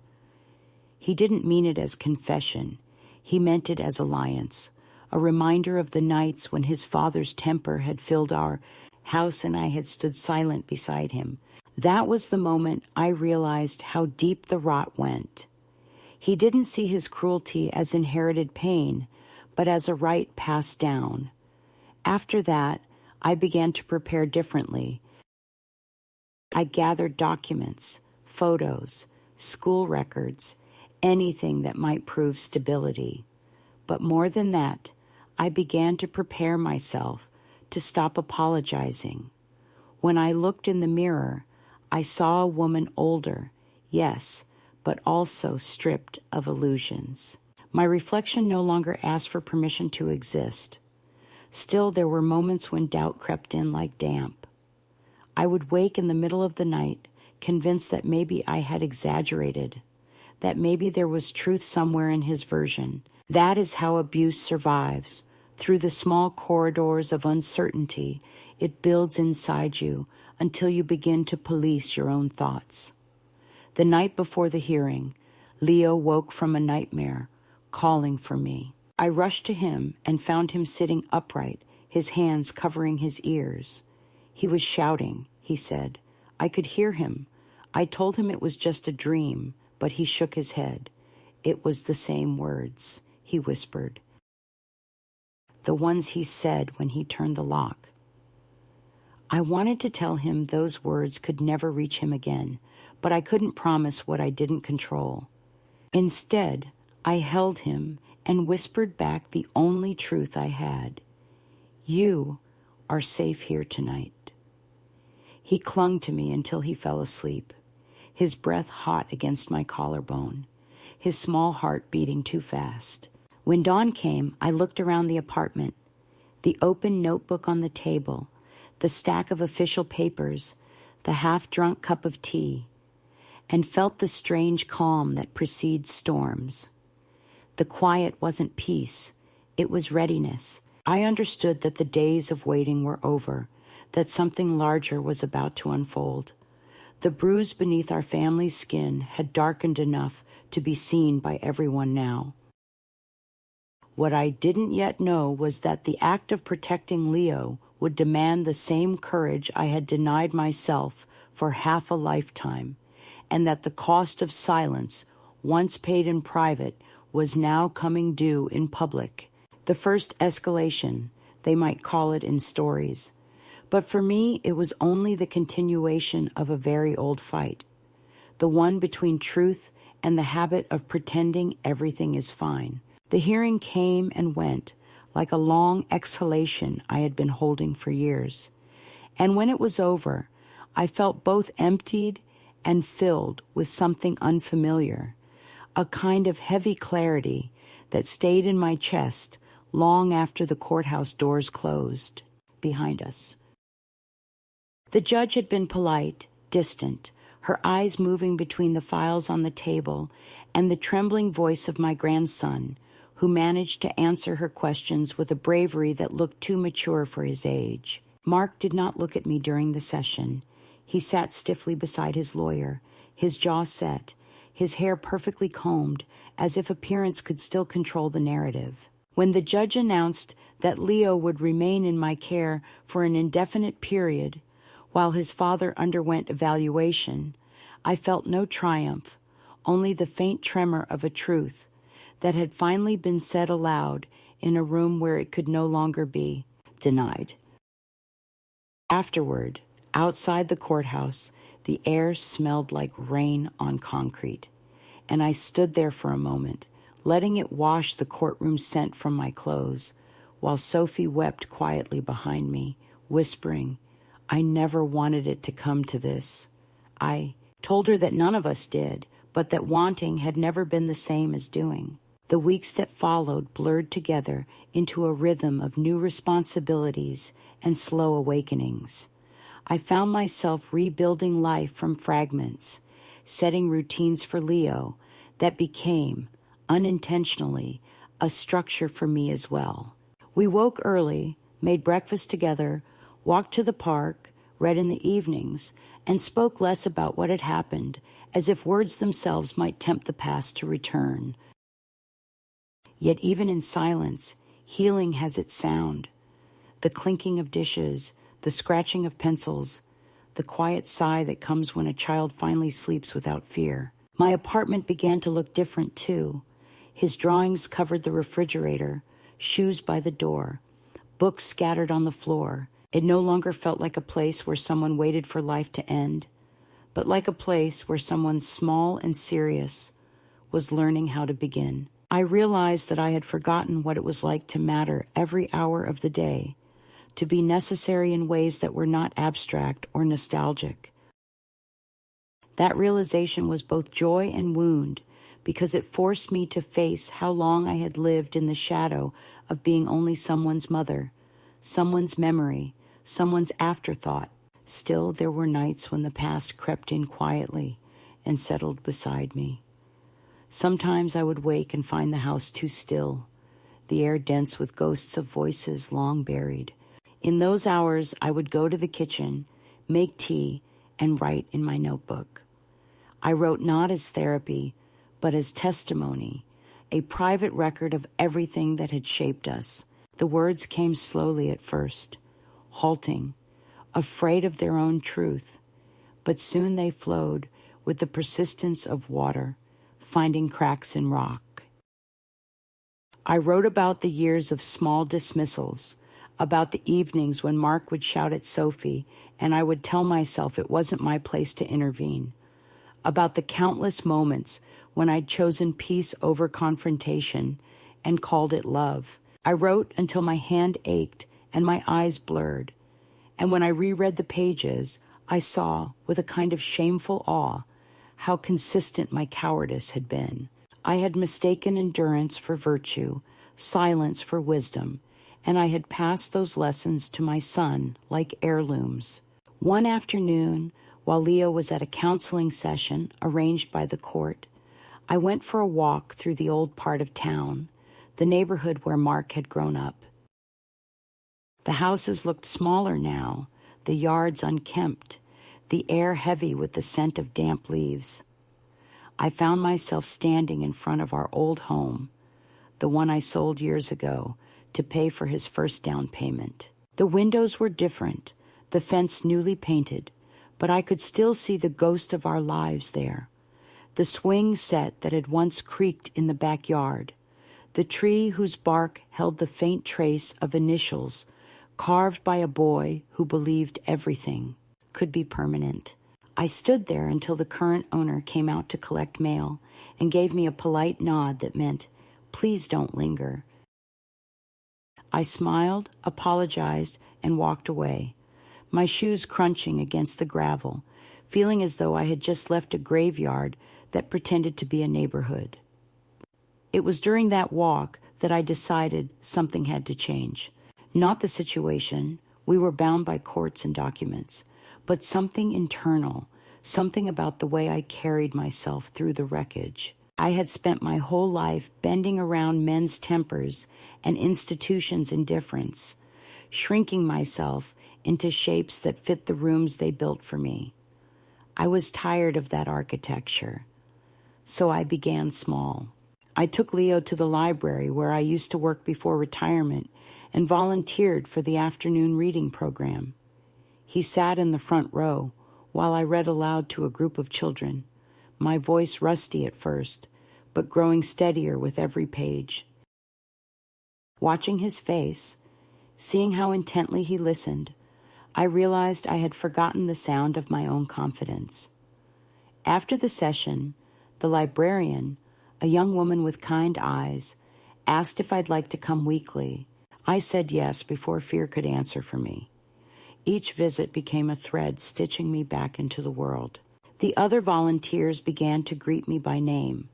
He didn't mean it as confession. He meant it as alliance, a reminder of the nights when his father's temper had filled our house and I had stood silent beside him. That was the moment I realized how deep the rot went. He didn't see his cruelty as inherited pain, but as a right passed down. After that, I began to prepare differently. I gathered documents, photos, school records, anything that might prove stability. But more than that, I began to prepare myself to stop apologizing. When I looked in the mirror, I saw a woman older, yes, but also stripped of illusions. My reflection no longer asked for permission to exist. Still, there were moments when doubt crept in like damp. I would wake in the middle of the night, convinced that maybe I had exaggerated, that maybe there was truth somewhere in his version. That is how abuse survives. Through the small corridors of uncertainty, it builds inside you until you begin to police your own thoughts. The night before the hearing, Leo woke from a nightmare, calling for me. I rushed to him and found him sitting upright, his hands covering his ears. He was shouting, he said. I could hear him. I told him it was just a dream, but he shook his head. It was the same words, he whispered. The ones he said when he turned the lock. I wanted to tell him those words could never reach him again, but I couldn't promise what I didn't control. Instead, I held him and whispered back the only truth I had. You are safe here tonight. He clung to me until he fell asleep, his breath hot against my collarbone, his small heart beating too fast. When dawn came, I looked around the apartment, the open notebook on the table, the stack of official papers, the half-drunk cup of tea, and felt the strange calm that precedes storms. The quiet wasn't peace, it was readiness. I understood that the days of waiting were over, that something larger was about to unfold. The bruise beneath our family's skin had darkened enough to be seen by everyone now. What I didn't yet know was that the act of protecting Leo would demand the same courage I had denied myself for half a lifetime, and that the cost of silence, once paid in private, was now coming due in public. The first escalation, they might call it in stories. But for me, it was only the continuation of a very old fight, the one between truth and the habit of pretending everything is fine. The hearing came and went, like a long exhalation I had been holding for years. And when it was over, I felt both emptied and filled with something unfamiliar, a kind of heavy clarity that stayed in my chest long after the courthouse doors closed behind us. The judge had been polite, distant, her eyes moving between the files on the table and the trembling voice of my grandson, who managed to answer her questions with a bravery that looked too mature for his age. Mark did not look at me during the session. He sat stiffly beside his lawyer, his jaw set, his hair perfectly combed, as if appearance could still control the narrative. When the judge announced that Leo would remain in my care for an indefinite period while his father underwent evaluation, I felt no triumph, only the faint tremor of a truth that had finally been said aloud in a room where it could no longer be denied. Afterward, outside the courthouse, the air smelled like rain on concrete, and I stood there for a moment, letting it wash the courtroom scent from my clothes, while Sophie wept quietly behind me, whispering, "I never wanted it to come to this." I told her that none of us did, but that wanting had never been the same as doing. The weeks that followed blurred together into a rhythm of new responsibilities and slow awakenings. I found myself rebuilding life from fragments, setting routines for Leo that became, unintentionally, a structure for me as well. We woke early, made breakfast together, walked to the park, read in the evenings, and spoke less about what had happened, as if words themselves might tempt the past to return. Yet even in silence, healing has its sound. The clinking of dishes, the scratching of pencils, the quiet sigh that comes when a child finally sleeps without fear. My apartment began to look different too. His drawings covered the refrigerator, shoes by the door, books scattered on the floor. It no longer felt like a place where someone waited for life to end, but like a place where someone small and serious was learning how to begin. I realized that I had forgotten what it was like to matter every hour of the day, to be necessary in ways that were not abstract or nostalgic. That realization was both joy and wound, because it forced me to face how long I had lived in the shadow of being only someone's mother, someone's memory, someone's afterthought. Still, there were nights when the past crept in quietly and settled beside me. Sometimes I would wake and find the house too still, the air dense with ghosts of voices long buried. In those hours, I would go to the kitchen, make tea, and write in my notebook. I wrote not as therapy, but as testimony, a private record of everything that had shaped us. The words came slowly at first, halting, afraid of their own truth, but soon they flowed with the persistence of water, finding cracks in rock. I wrote about the years of small dismissals, about the evenings when Mark would shout at Sophie and I would tell myself it wasn't my place to intervene, about the countless moments when I'd chosen peace over confrontation and called it love. I wrote until my hand ached and my eyes blurred, and when I reread the pages, I saw, with a kind of shameful awe, how consistent my cowardice had been. I had mistaken endurance for virtue, silence for wisdom, and I had passed those lessons to my son like heirlooms. One afternoon, while Leo was at a counseling session arranged by the court, I went for a walk through the old part of town, the neighborhood where Mark had grown up. The houses looked smaller now, the yards unkempt, the air heavy with the scent of damp leaves. I found myself standing in front of our old home, the one I sold years ago, to pay for his first down payment. The windows were different, the fence newly painted, but I could still see the ghost of our lives there. The swing set that had once creaked in the backyard, the tree whose bark held the faint trace of initials carved by a boy who believed everything could be permanent. I stood there until the current owner came out to collect mail and gave me a polite nod that meant, "Please don't linger." I smiled, apologized, and walked away, my shoes crunching against the gravel, feeling as though I had just left a graveyard that pretended to be a neighborhood. It was during that walk that I decided something had to change. Not the situation, we were bound by courts and documents, but something internal, something about the way I carried myself through the wreckage. I had spent my whole life bending around men's tempers and institutions' indifference, shrinking myself into shapes that fit the rooms they built for me. I was tired of that architecture, so I began small. I took Leo to the library where I used to work before retirement and volunteered for the afternoon reading program. He sat in the front row while I read aloud to a group of children, my voice rusty at first, but growing steadier with every page. Watching his face, seeing how intently he listened, I realized I had forgotten the sound of my own confidence. After the session, the librarian, a young woman with kind eyes, asked if I'd like to come weekly. I said yes before fear could answer for me. Each visit became a thread stitching me back into the world. The other volunteers began to greet me by name.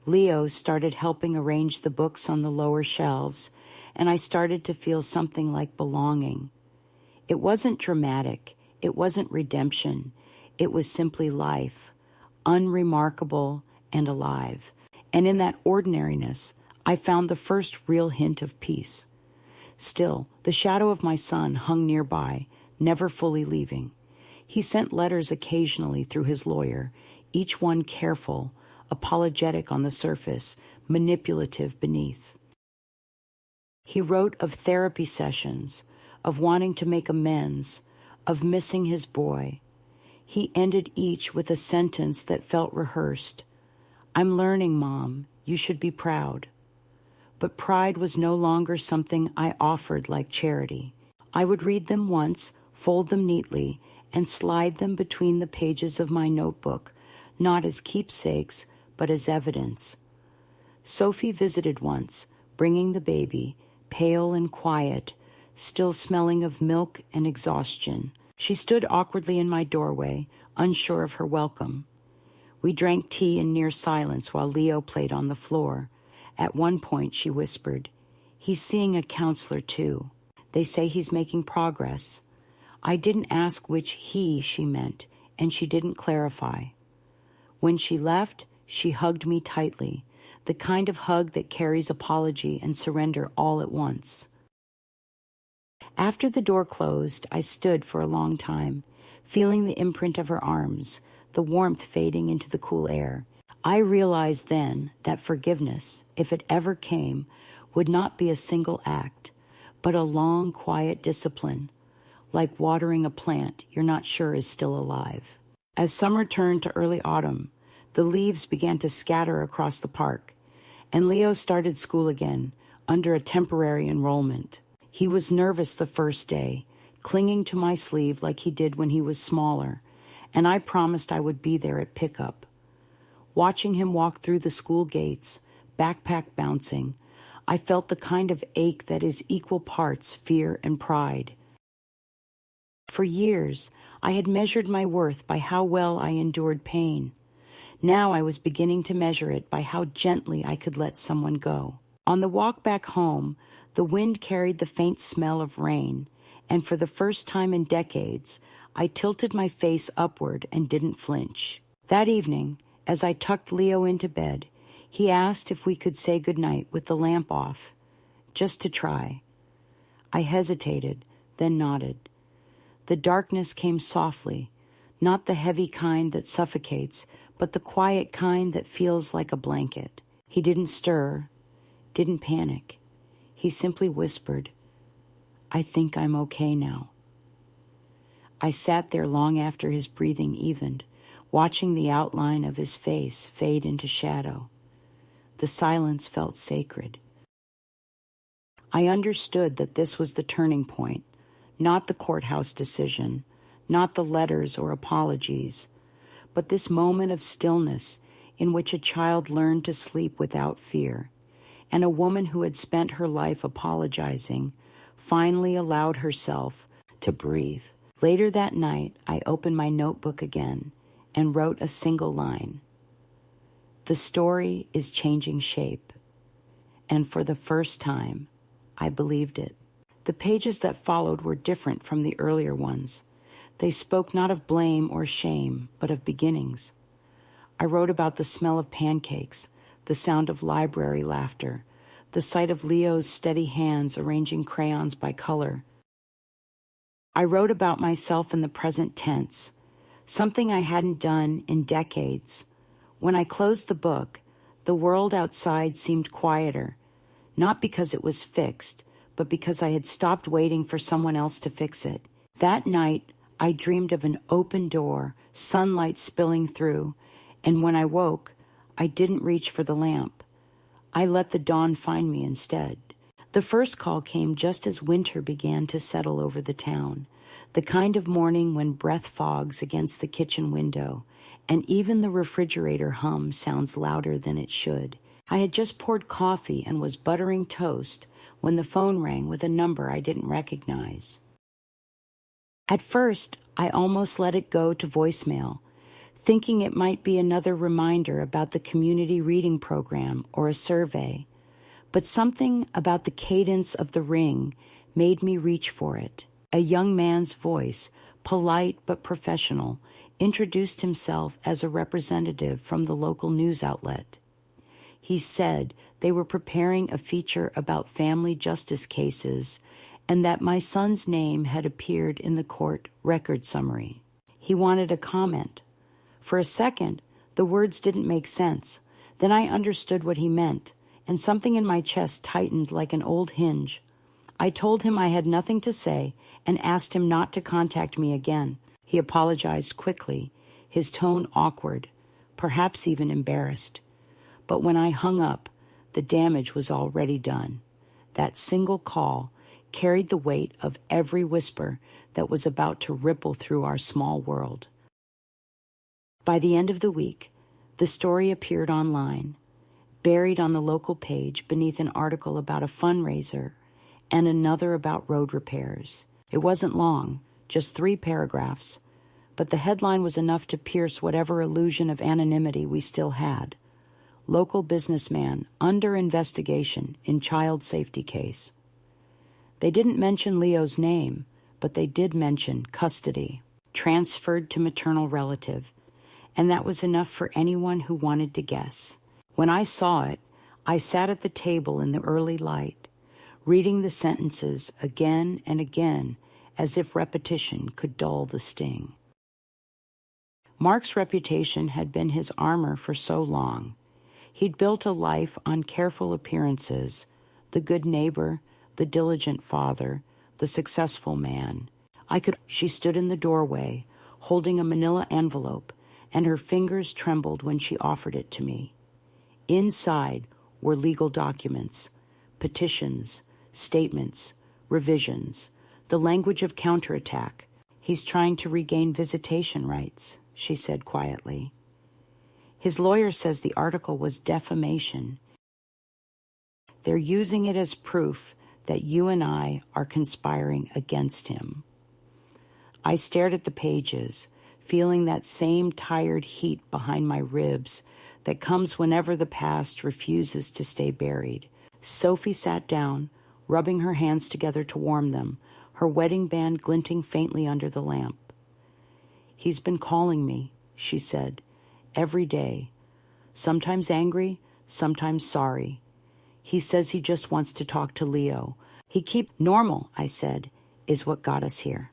Leo started helping arrange the books on the lower shelves, and I started to feel something like belonging. It wasn't dramatic. It wasn't redemption. It was simply life, unremarkable and alive. And in that ordinariness, I found the first real hint of peace. Still, the shadow of my son hung nearby, never fully leaving. He sent letters occasionally through his lawyer, each one careful, apologetic on the surface, manipulative beneath. He wrote of therapy sessions, of wanting to make amends, of missing his boy. He ended each with a sentence that felt rehearsed. "I'm learning, Mom. You should be proud." But pride was no longer something I offered like charity. I would read them once, fold them neatly, and slide them between the pages of my notebook, not as keepsakes, but as evidence. Sophie visited once, bringing the baby, pale and quiet, still smelling of milk and exhaustion. She stood awkwardly in my doorway, unsure of her welcome. We drank tea in near silence while Leo played on the floor. At one point, she whispered, "He's seeing a counselor, too. They say he's making progress." I didn't ask which he she meant, and she didn't clarify. When she left, she hugged me tightly, the kind of hug that carries apology and surrender all at once. After the door closed, I stood for a long time, feeling the imprint of her arms, the warmth fading into the cool air. I realized then that forgiveness, if it ever came, would not be a single act, but a long, quiet discipline, like watering a plant you're not sure is still alive. As summer turned to early autumn, the leaves began to scatter across the park, and Leo started school again, under a temporary enrollment. He was nervous the first day, clinging to my sleeve like he did when he was smaller, and I promised I would be there at pickup. Watching him walk through the school gates, backpack bouncing, I felt the kind of ache that is equal parts fear and pride. For years, I had measured my worth by how well I endured pain. Now I was beginning to measure it by how gently I could let someone go. On the walk back home, the wind carried the faint smell of rain, and for the first time in decades, I tilted my face upward and didn't flinch. That evening, as I tucked Leo into bed, he asked if we could say goodnight with the lamp off, just to try. I hesitated, then nodded. The darkness came softly, not the heavy kind that suffocates, but the quiet kind that feels like a blanket. He didn't stir, didn't panic. He simply whispered, "I think I'm okay now." I sat there long after his breathing evened, watching the outline of his face fade into shadow. The silence felt sacred. I understood that this was the turning point, not the courthouse decision, not the letters or apologies, but this moment of stillness in which a child learned to sleep without fear, and a woman who had spent her life apologizing finally allowed herself to breathe. Later that night, I opened my notebook again and wrote a single line. The story is changing shape, and for the first time, I believed it. The pages that followed were different from the earlier ones. They spoke not of blame or shame, but of beginnings. I wrote about the smell of pancakes, the sound of library laughter, the sight of Leo's steady hands arranging crayons by color. I wrote about myself in the present tense, something I hadn't done in decades. When I closed the book, the world outside seemed quieter, not because it was fixed, but because I had stopped waiting for someone else to fix it. That night, I dreamed of an open door, sunlight spilling through, and when I woke, I didn't reach for the lamp. I let the dawn find me instead. The first call came just as winter began to settle over the town, the kind of morning when breath fogs against the kitchen window, and even the refrigerator hum sounds louder than it should. I had just poured coffee and was buttering toast when the phone rang with a number I didn't recognize. At first, I almost let it go to voicemail, thinking it might be another reminder about the community reading program or a survey. But something about the cadence of the ring made me reach for it. A young man's voice, polite but professional, introduced himself as a representative from the local news outlet. He said they were preparing a feature about family justice cases and that my son's name had appeared in the court record summary. He wanted a comment. For a second, the words didn't make sense. Then I understood what he meant, and something in my chest tightened like an old hinge. I told him I had nothing to say and asked him not to contact me again. He apologized quickly, his tone awkward, perhaps even embarrassed. But when I hung up, the damage was already done. That single call carried the weight of every whisper that was about to ripple through our small world. By the end of the week, the story appeared online, buried on the local page beneath an article about a fundraiser and another about road repairs. It wasn't long, just 3 paragraphs, but the headline was enough to pierce whatever illusion of anonymity we still had. Local businessman under investigation in child safety case. They didn't mention Leo's name, but they did mention custody, transferred to maternal relative, and that was enough for anyone who wanted to guess. When I saw it, I sat at the table in the early light, reading the sentences again and again as if repetition could dull the sting. Mark's reputation had been his armor for so long. He'd built a life on careful appearances, the good neighbor, the diligent father, the successful man. She stood in the doorway, holding a manila envelope, and her fingers trembled when she offered it to me. Inside were legal documents, petitions, statements, revisions, the language of counterattack. He's trying to regain visitation rights, she said quietly. His lawyer says the article was defamation. They're using it as proof that you and I are conspiring against him. I stared at the pages, feeling that same tired heat behind my ribs that comes whenever the past refuses to stay buried. Sophie sat down, rubbing her hands together to warm them, her wedding band glinting faintly under the lamp. He's been calling me, she said, every day, sometimes angry, sometimes sorry. He says he just wants to talk to Leo. Normal, I said, is what got us here.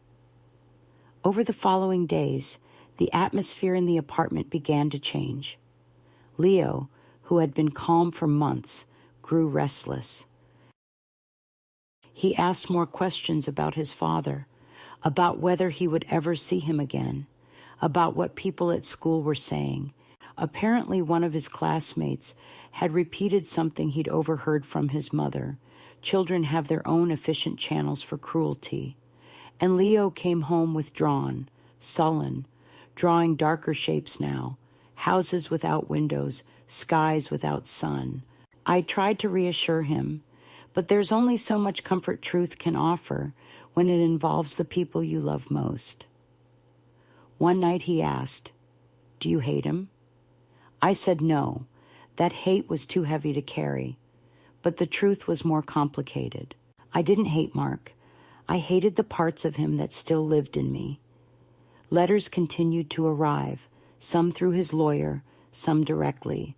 Over the following days, the atmosphere in the apartment began to change. Leo, who had been calm for months, grew restless. He asked more questions about his father, about whether he would ever see him again, about what people at school were saying. Apparently, one of his classmates had repeated something he'd overheard from his mother. Children have their own efficient channels for cruelty. And Leo came home withdrawn, sullen, drawing darker shapes now, houses without windows, skies without sun. I tried to reassure him, but there's only so much comfort truth can offer when it involves the people you love most. One night he asked, "Do you hate him?" I said no, that hate was too heavy to carry, but the truth was more complicated. I didn't hate Mark. I hated the parts of him that still lived in me. Letters continued to arrive, some through his lawyer, some directly.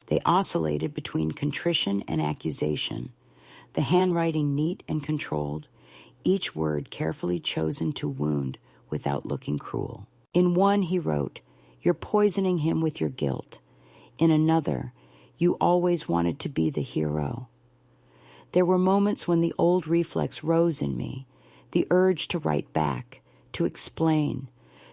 They oscillated between contrition and accusation, the handwriting neat and controlled, each word carefully chosen to wound without looking cruel. In one, he wrote, "You're poisoning him with your guilt." In another, "You always wanted to be the hero." There were moments when the old reflex rose in me, the urge to write back, to explain,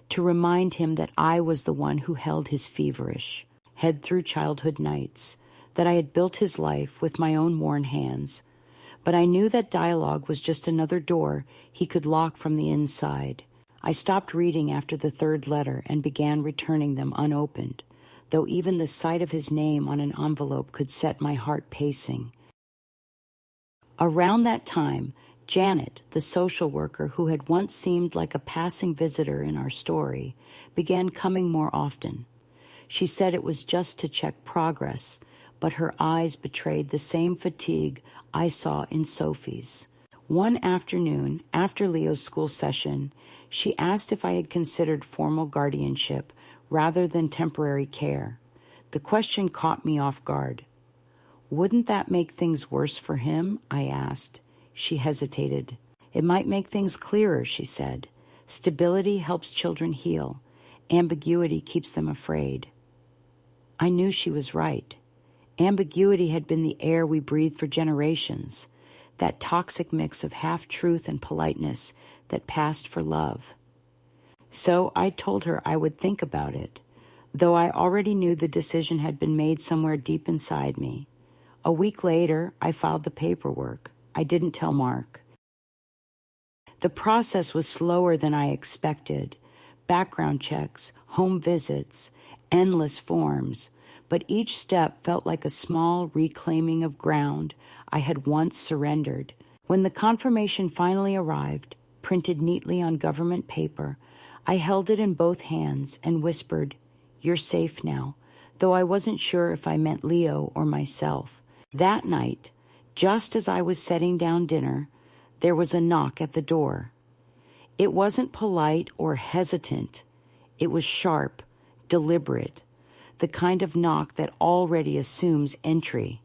to remind him that I was the one who held his feverish head through childhood nights, that I had built his life with my own worn hands. But I knew that dialogue was just another door he could lock from the inside. I stopped reading after the third letter and began returning them unopened, though even the sight of his name on an envelope could set my heart pacing. Around that time, Janet, the social worker who had once seemed like a passing visitor in our story, began coming more often. She said it was just to check progress, but her eyes betrayed the same fatigue I saw in Sophie's. One afternoon, after Leo's school session, she asked if I had considered formal guardianship rather than temporary care. The question caught me off guard. "Wouldn't that make things worse for him?" I asked. She hesitated. "It might make things clearer," she said. "Stability helps children heal. Ambiguity keeps them afraid." I knew she was right. Ambiguity had been the air we breathed for generations, that toxic mix of half-truth and politeness that passed for love. So I told her I would think about it, though I already knew the decision had been made somewhere deep inside me. A week later, I filed the paperwork. I didn't tell Mark. The process was slower than I expected. Background checks, home visits, endless forms, but each step felt like a small reclaiming of ground I had once surrendered. When the confirmation finally arrived, printed neatly on government paper, I held it in both hands and whispered, "You're safe now," though I wasn't sure if I meant Leo or myself. That night, just as I was setting down dinner, there was a knock at the door. It wasn't polite or hesitant. It was sharp, deliberate, the kind of knock that already assumes entry.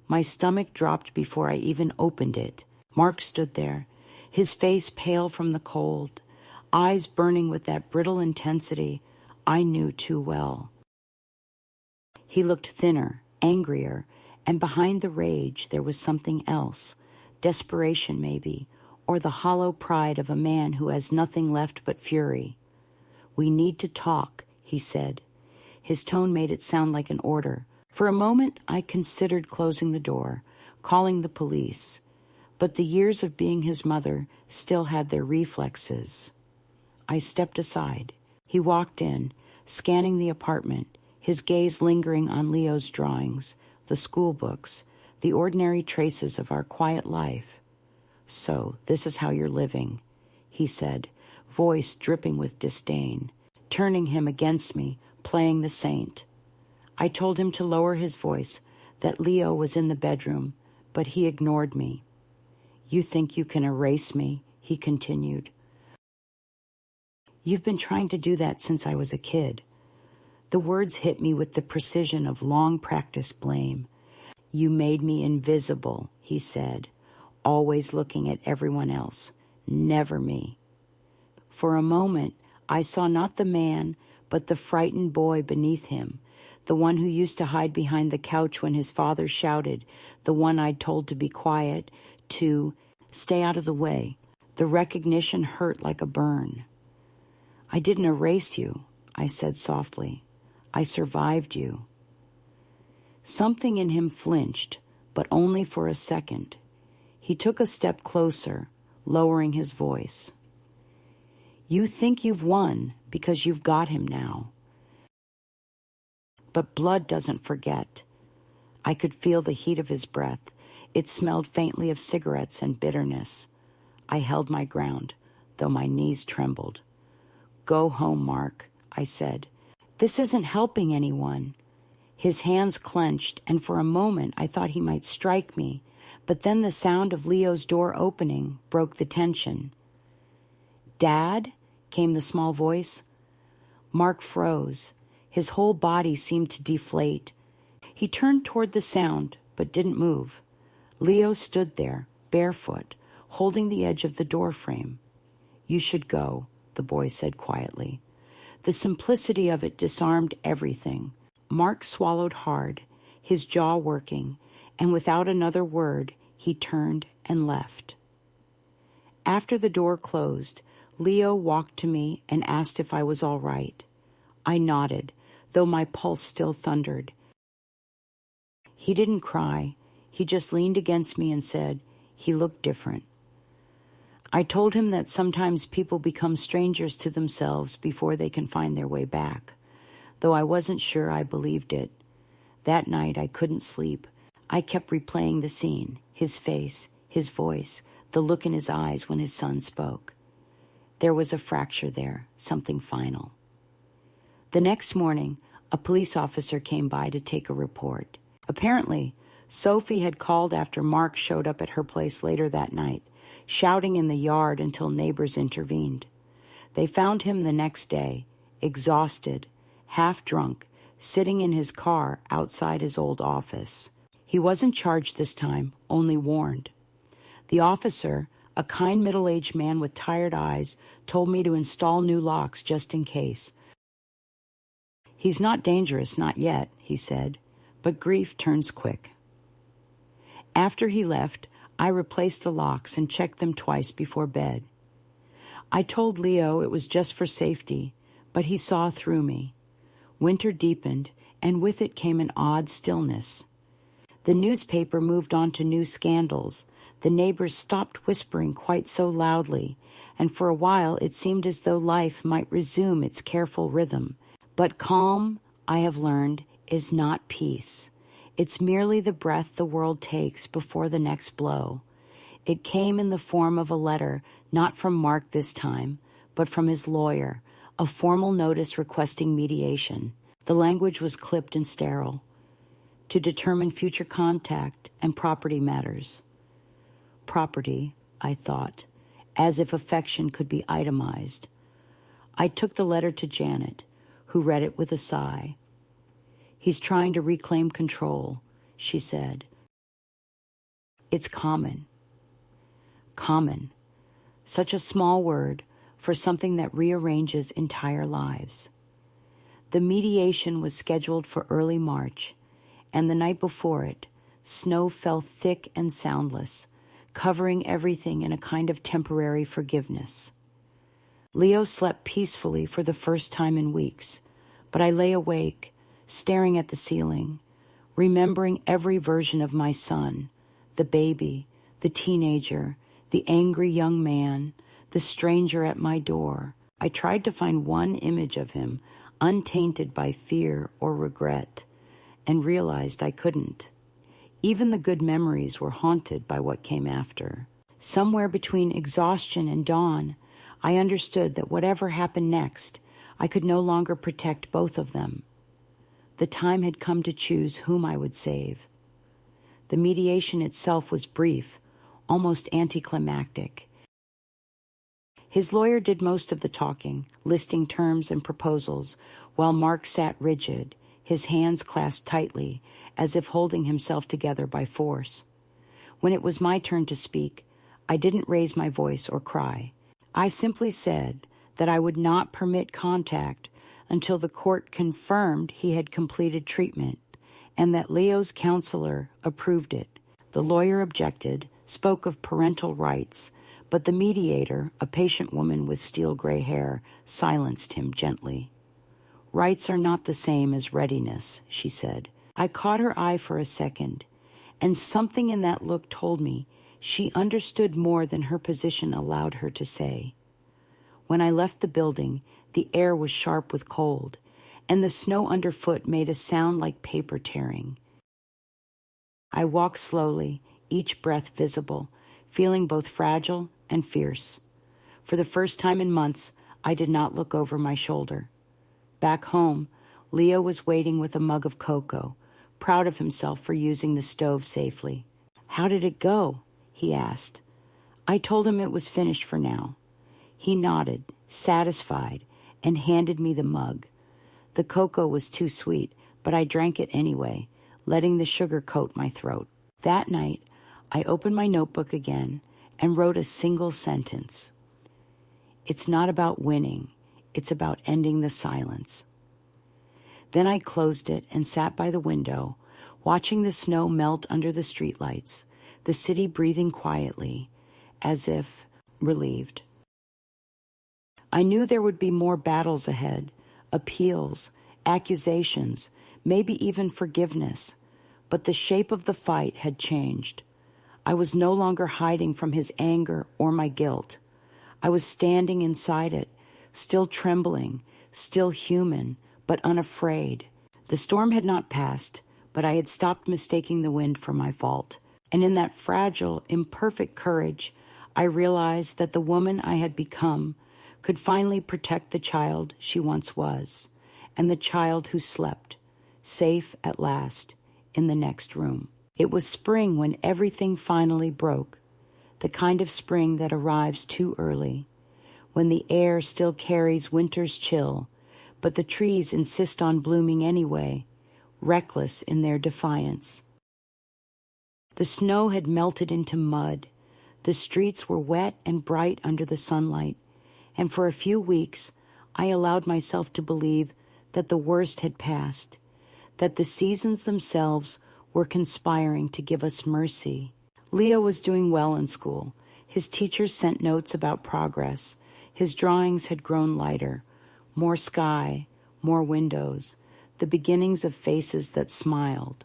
My stomach dropped before I even opened it. Mark stood there, his face pale from the cold, eyes burning with that brittle intensity I knew too well. He looked thinner, angrier, and behind the rage there was something else, desperation maybe, or the hollow pride of a man who has nothing left but fury. "We need to talk," he said. His tone made it sound like an order. For a moment I considered closing the door, calling the police, but the years of being his mother still had their reflexes. I stepped aside. He walked in, scanning the apartment, his gaze lingering on Leo's drawings, the school books, the ordinary traces of our quiet life. "So, this is how you're living," he said, voice dripping with disdain, turning him against me, playing the saint. I told him to lower his voice, that Leo was in the bedroom, but he ignored me. "You think you can erase me," he continued. "You've been trying to do that since I was a kid." The words hit me with the precision of long-practiced blame. "You made me invisible," he said, always looking at everyone else, never me. For a moment, I saw not the man, but the frightened boy beneath him, the one who used to hide behind the couch when his father shouted, the one I'd told to be quiet, to stay out of the way. The recognition hurt like a burn. "I didn't erase you," I said softly. "I survived you." Something in him flinched, but only for a second. He took a step closer, lowering his voice. "You think you've won because you've got him now. But blood doesn't forget." I could feel the heat of his breath. It smelled faintly of cigarettes and bitterness. I held my ground, though my knees trembled. "Go home, Mark," I said. "This isn't helping anyone." His hands clenched, and for a moment I thought he might strike me, but then the sound of Leo's door opening broke the tension. "Dad?" came the small voice. Mark froze. His whole body seemed to deflate. He turned toward the sound, but didn't move. Leo stood there, barefoot, holding the edge of the door frame. "You should go," the boy said quietly. The simplicity of it disarmed everything. Mark swallowed hard, his jaw working, and without another word, he turned and left. After the door closed, Leo walked to me and asked if I was all right. I nodded, though my pulse still thundered. He didn't cry. He just leaned against me and said he looked different. I told him that sometimes people become strangers to themselves before they can find their way back, though I wasn't sure I believed it. That night I couldn't sleep. I kept replaying the scene, his face, his voice, the look in his eyes when his son spoke. There was a fracture there, something final. The next morning, a police officer came by to take a report. Apparently, Sophie had called after Mark showed up at her place later that night, shouting in the yard until neighbors intervened. They found him the next day, exhausted, half drunk, sitting in his car outside his old office. He wasn't charged this time, only warned. The officer, a kind middle-aged man with tired eyes, told me to install new locks just in case. "He's not dangerous, not yet," he said, "but grief turns quick." After he left, I replaced the locks and checked them twice before bed. I told Leo it was just for safety, but he saw through me. Winter deepened, and with it came an odd stillness. The newspaper moved on to new scandals. The neighbors stopped whispering quite so loudly, and for a while it seemed as though life might resume its careful rhythm. But calm, I have learned, is not peace. It's merely the breath the world takes before the next blow. It came in the form of a letter, not from Mark this time, but from his lawyer, a formal notice requesting mediation. The language was clipped and sterile. To determine future contact and property matters. Property, I thought, as if affection could be itemized. I took the letter to Janet, who read it with a sigh. "He's trying to reclaim control," she said. It's common. Common. Such a small word for something that rearranges entire lives. The mediation was scheduled for early March, and the night before it, snow fell thick and soundless, covering everything in a kind of temporary forgiveness. Leo slept peacefully for the first time in weeks, but I lay awake, staring at the ceiling, remembering every version of my son, the baby, the teenager, the angry young man, the stranger at my door. I tried to find one image of him, untainted by fear or regret, and realized I couldn't. Even the good memories were haunted by what came after. Somewhere between exhaustion and dawn, I understood that whatever happened next, I could no longer protect both of them. The time had come to choose whom I would save. The mediation itself was brief, almost anticlimactic. His lawyer did most of the talking, listing terms and proposals, while Mark sat rigid, his hands clasped tightly, as if holding himself together by force. When it was my turn to speak, I didn't raise my voice or cry. I simply said that I would not permit contact until the court confirmed he had completed treatment and that Leo's counselor approved it. The lawyer objected, spoke of parental rights, but the mediator, a patient woman with steel gray hair, silenced him gently. "Rights are not the same as readiness," she said. I caught her eye for a second, and something in that look told me she understood more than her position allowed her to say. When I left the building, the air was sharp with cold, and the snow underfoot made a sound like paper tearing. I walked slowly, each breath visible, feeling both fragile and fierce. For the first time in months, I did not look over my shoulder. Back home, Leo was waiting with a mug of cocoa, proud of himself for using the stove safely. "How did it go?" he asked. I told him it was finished for now. He nodded, satisfied, and handed me the mug. The cocoa was too sweet, but I drank it anyway, letting the sugar coat my throat. That night, I opened my notebook again and wrote a single sentence. It's not about winning, it's about ending the silence. Then I closed it and sat by the window, watching the snow melt under the streetlights, the city breathing quietly, as if relieved. I knew there would be more battles ahead, appeals, accusations, maybe even forgiveness, but the shape of the fight had changed. I was no longer hiding from his anger or my guilt. I was standing inside it, still trembling, still human, but unafraid. The storm had not passed, but I had stopped mistaking the wind for my fault. And in that fragile, imperfect courage, I realized that the woman I had become could finally protect the child she once was, and the child who slept, safe at last, in the next room. It was spring when everything finally broke, the kind of spring that arrives too early, when the air still carries winter's chill, but the trees insist on blooming anyway, reckless in their defiance. The snow had melted into mud. The streets were wet and bright under the sunlight, and for a few weeks I allowed myself to believe that the worst had passed, that the seasons themselves were conspiring to give us mercy. Leo was doing well in school. His teachers sent notes about progress. His drawings had grown lighter, more sky, more windows, the beginnings of faces that smiled.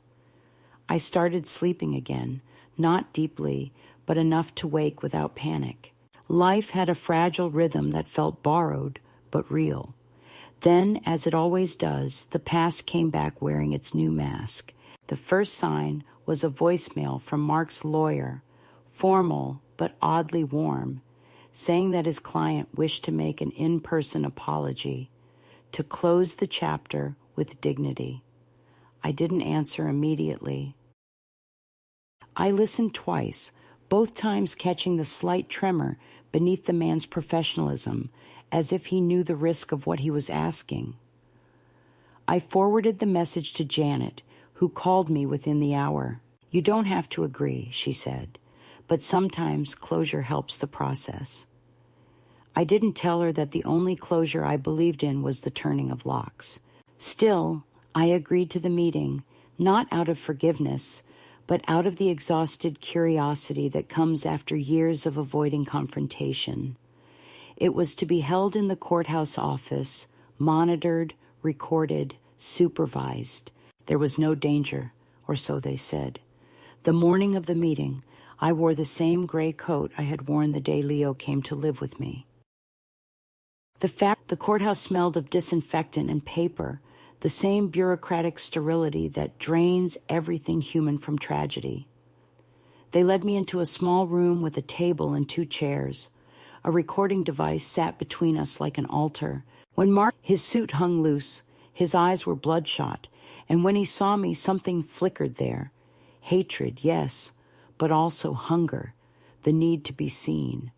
I started sleeping again, not deeply, but enough to wake without panic. Life had a fragile rhythm that felt borrowed, but real. Then, as it always does, the past came back wearing its new mask. The first sign was a voicemail from Mark's lawyer, formal but oddly warm, saying that his client wished to make an in-person apology, to close the chapter with dignity. I didn't answer immediately. I listened twice, both times catching the slight tremor beneath the man's professionalism, as if he knew the risk of what he was asking. I forwarded the message to Janet, who called me within the hour. You don't have to agree, she said, but sometimes closure helps the process. I didn't tell her that the only closure I believed in was the turning of locks. Still, I agreed to the meeting, not out of forgiveness, but out of the exhausted curiosity that comes after years of avoiding confrontation. It was to be held in the courthouse office, monitored, recorded, supervised. There was no danger, or so they said. The morning of the meeting, I wore the same gray coat I had worn the day Leo came to live with me. The courthouse smelled of disinfectant and paper, the same bureaucratic sterility that drains everything human from tragedy. They led me into a small room with a table and 2 chairs. A recording device sat between us like an altar. When Mark, his suit hung loose, his eyes were bloodshot, and when he saw me, something flickered there. Hatred, yes, but also hunger, the need to be seen.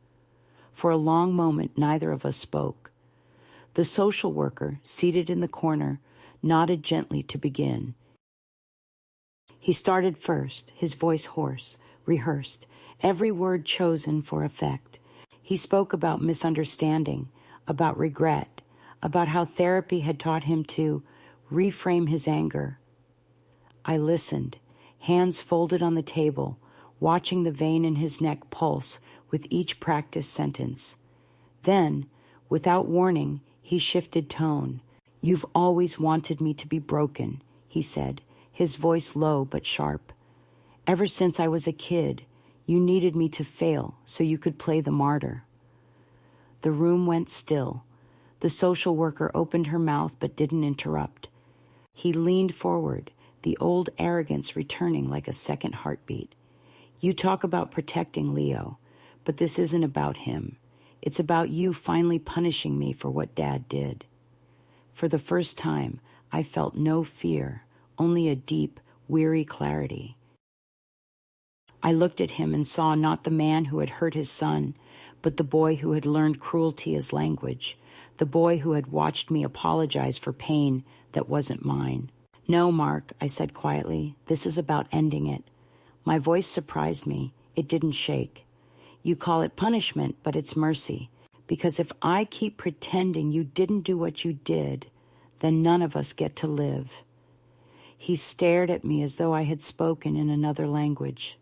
For a long moment, neither of us spoke. The social worker, seated in the corner, nodded gently to begin. He started first, his voice hoarse, rehearsed, every word chosen for effect. He spoke about misunderstanding, about regret, about how therapy had taught him to reframe his anger. I listened, hands folded on the table, watching the vein in his neck pulse with each practiced sentence. Then, without warning, he shifted tone. You've always wanted me to be broken, he said, his voice low but sharp. Ever since I was a kid, you needed me to fail so you could play the martyr. The room went still. The social worker opened her mouth but didn't interrupt. He leaned forward, the old arrogance returning like a second heartbeat. You talk about protecting Leo, but this isn't about him. It's about you finally punishing me for what Dad did. For the first time, I felt no fear, only a deep, weary clarity. I looked at him and saw not the man who had hurt his son, but the boy who had learned cruelty as language, the boy who had watched me apologize for pain that wasn't mine. No, Mark, I said quietly. This is about ending it. My voice surprised me. It didn't shake. You call it punishment, but it's mercy. Because if I keep pretending you didn't do what you did, then none of us get to live. He stared at me as though I had spoken in another language.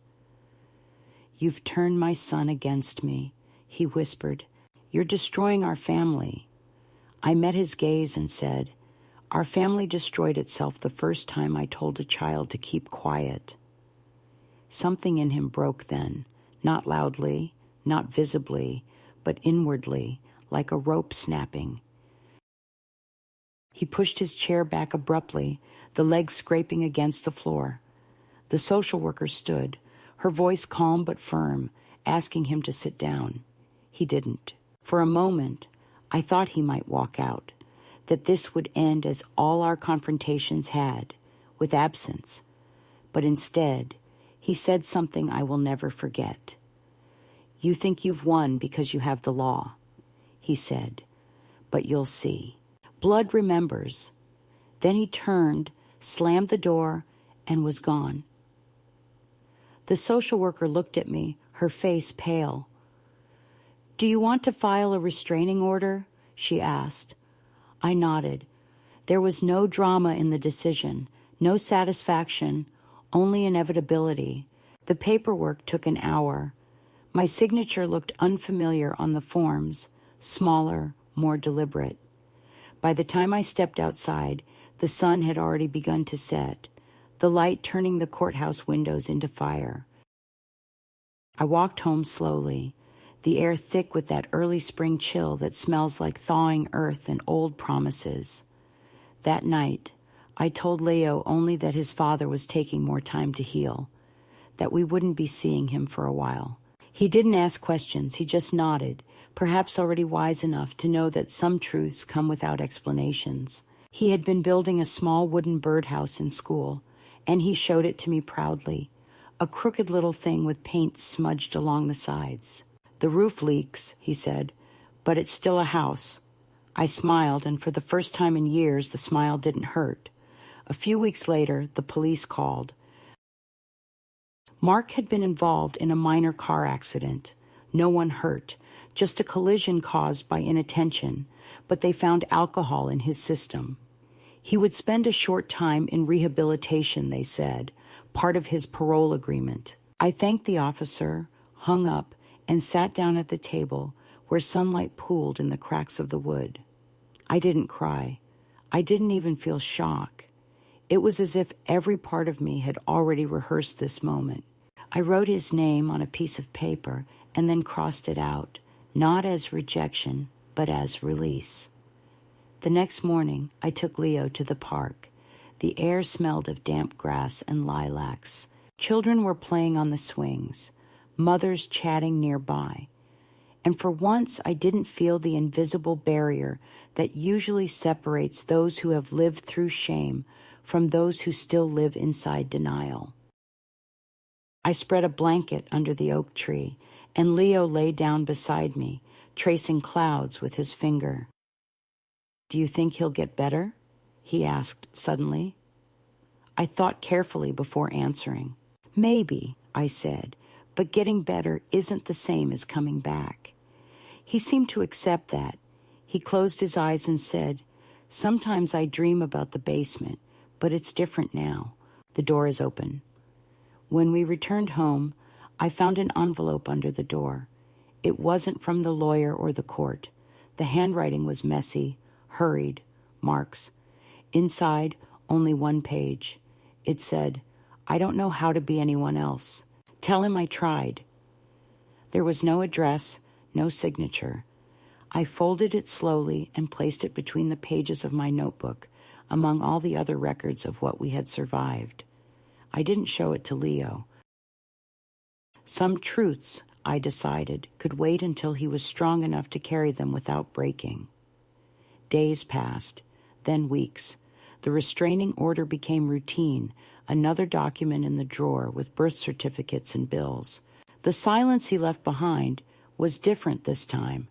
You've turned my son against me, he whispered. You're destroying our family. I met his gaze and said, our family destroyed itself the first time I told a child to keep quiet. Something in him broke then, not loudly, not visibly, but inwardly, like a rope snapping. He pushed his chair back abruptly, the legs scraping against the floor. The social worker stood, her voice calm but firm, asking him to sit down. He didn't. For a moment, I thought he might walk out, that this would end as all our confrontations had, with absence. But instead, he said something I will never forget. You think you've won because you have the law, he said, but you'll see. Blood remembers. Then he turned, slammed the door, and was gone. The social worker looked at me, her face pale. Do you want to file a restraining order? She asked. I nodded. There was no drama in the decision, no satisfaction, only inevitability. The paperwork took an hour. My signature looked unfamiliar on the forms, smaller, more deliberate. By the time I stepped outside, the sun had already begun to set, the light turning the courthouse windows into fire. I walked home slowly, the air thick with that early spring chill that smells like thawing earth and old promises. That night, I told Leo only that his father was taking more time to heal, that we wouldn't be seeing him for a while. He didn't ask questions, he just nodded, perhaps already wise enough to know that some truths come without explanations. He had been building a small wooden birdhouse in school, and he showed it to me proudly, a crooked little thing with paint smudged along the sides. The roof leaks, he said, but it's still a house. I smiled, and for the first time in years, the smile didn't hurt. A few weeks later, the police called. Mark had been involved in a minor car accident. No one hurt, just a collision caused by inattention, but they found alcohol in his system. He would spend a short time in rehabilitation, they said, part of his parole agreement. I thanked the officer, hung up, and sat down at the table where sunlight pooled in the cracks of the wood. I didn't cry. I didn't even feel shock. It was as if every part of me had already rehearsed this moment. I wrote his name on a piece of paper and then crossed it out, not as rejection, but as release. The next morning, I took Leo to the park. The air smelled of damp grass and lilacs. Children were playing on the swings, mothers chatting nearby. And for once, I didn't feel the invisible barrier that usually separates those who have lived through shame from those who still live inside denial. I spread a blanket under the oak tree, and Leo lay down beside me, tracing clouds with his finger. Do you think he'll get better? He asked suddenly. I thought carefully before answering. Maybe, I said, but getting better isn't the same as coming back. He seemed to accept that. He closed his eyes and said, Sometimes I dream about the basement, but it's different now. The door is open. When we returned home, I found an envelope under the door. It wasn't from the lawyer or the court. The handwriting was messy, hurried, marks. Inside, only one page. It said, I don't know how to be anyone else. Tell him I tried. There was no address, no signature. I folded it slowly and placed it between the pages of my notebook, among all the other records of what we had survived. I didn't show it to Leo. Some truths, I decided, could wait until he was strong enough to carry them without breaking. Days passed, then weeks. The restraining order became routine, another document in the drawer with birth certificates and bills. The silence he left behind was different this time,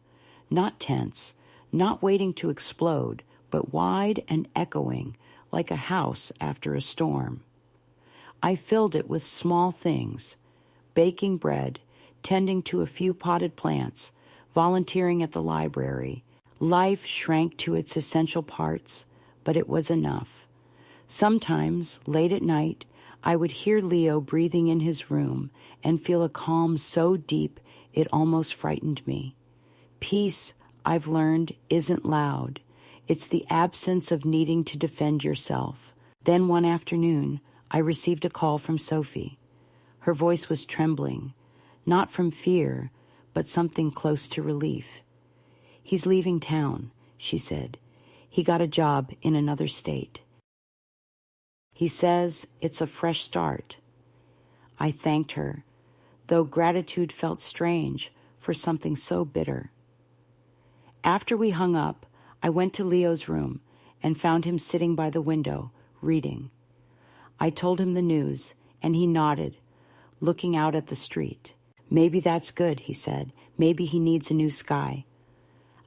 not tense, not waiting to explode, but wide and echoing, like a house after a storm. I filled it with small things, baking bread, tending to a few potted plants, volunteering at the library. Life shrank to its essential parts, but it was enough. Sometimes, late at night, I would hear Leo breathing in his room and feel a calm so deep it almost frightened me. Peace, I've learned, isn't loud. It's the absence of needing to defend yourself. Then one afternoon, I received a call from Sophie. Her voice was trembling, not from fear, but something close to relief. "He's leaving town," she said. "He got a job in another state. He says it's a fresh start." I thanked her, though gratitude felt strange for something so bitter. After we hung up, I went to Leo's room and found him sitting by the window, reading. I told him the news, and he nodded, looking out at the street. "Maybe that's good," he said. "Maybe he needs a new sky."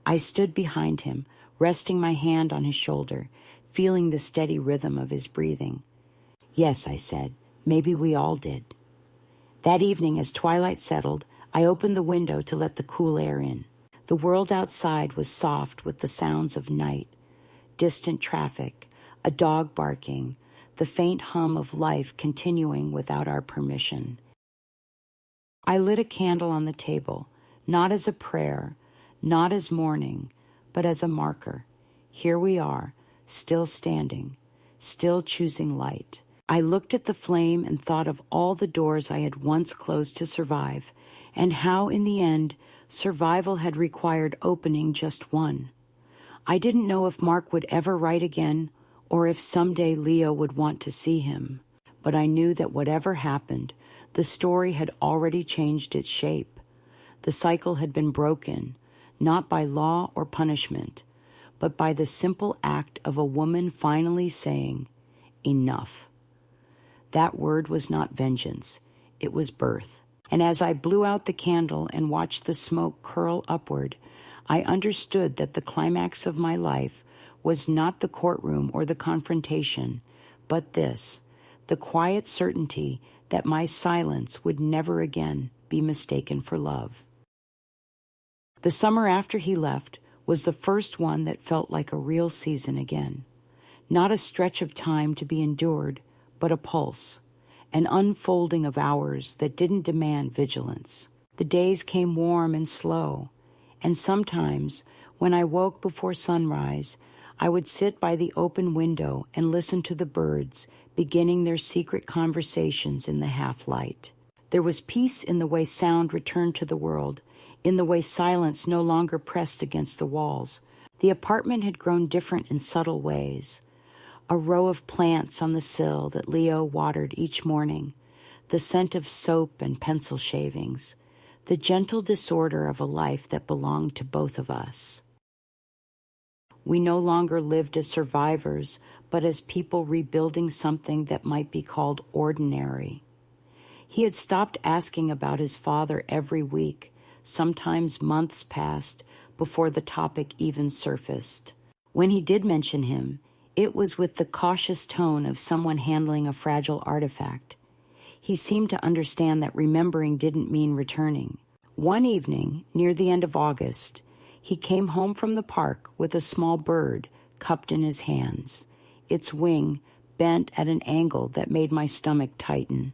I stood behind him, resting my hand on his shoulder, feeling the steady rhythm of his breathing. "Yes," I said, "maybe we all did." That evening, as twilight settled, I opened the window to let the cool air in. The world outside was soft with the sounds of night, distant traffic, a dog barking, the faint hum of life continuing without our permission. I lit a candle on the table, not as a prayer, not as mourning, but as a marker. Here we are, still standing, still choosing light. I looked at the flame and thought of all the doors I had once closed to survive, and how, in the end, survival had required opening just one. I didn't know if Mark would ever write again, or if someday Leo would want to see him, but I knew that whatever happened, the story had already changed its shape. The cycle had been broken, not by law or punishment, but by the simple act of a woman finally saying, "Enough." That word was not vengeance, it was birth. And as I blew out the candle and watched the smoke curl upward, I understood that the climax of my life was not the courtroom or the confrontation, but this, the quiet certainty that my silence would never again be mistaken for love. The summer after he left was the first one that felt like a real season again. Not a stretch of time to be endured, but a pulse, an unfolding of hours that didn't demand vigilance. The days came warm and slow, and sometimes, when I woke before sunrise, I would sit by the open window and listen to the birds beginning their secret conversations in the half-light. There was peace in the way sound returned to the world, in the way silence no longer pressed against the walls. The apartment had grown different in subtle ways. A row of plants on the sill that Leo watered each morning, the scent of soap and pencil shavings, the gentle disorder of a life that belonged to both of us. We no longer lived as survivors, but as people rebuilding something that might be called ordinary. He had stopped asking about his father every week. Sometimes months passed before the topic even surfaced. When he did mention him, it was with the cautious tone of someone handling a fragile artifact. He seemed to understand that remembering didn't mean returning. One evening, near the end of August, he came home from the park with a small bird cupped in his hands, its wing bent at an angle that made my stomach tighten.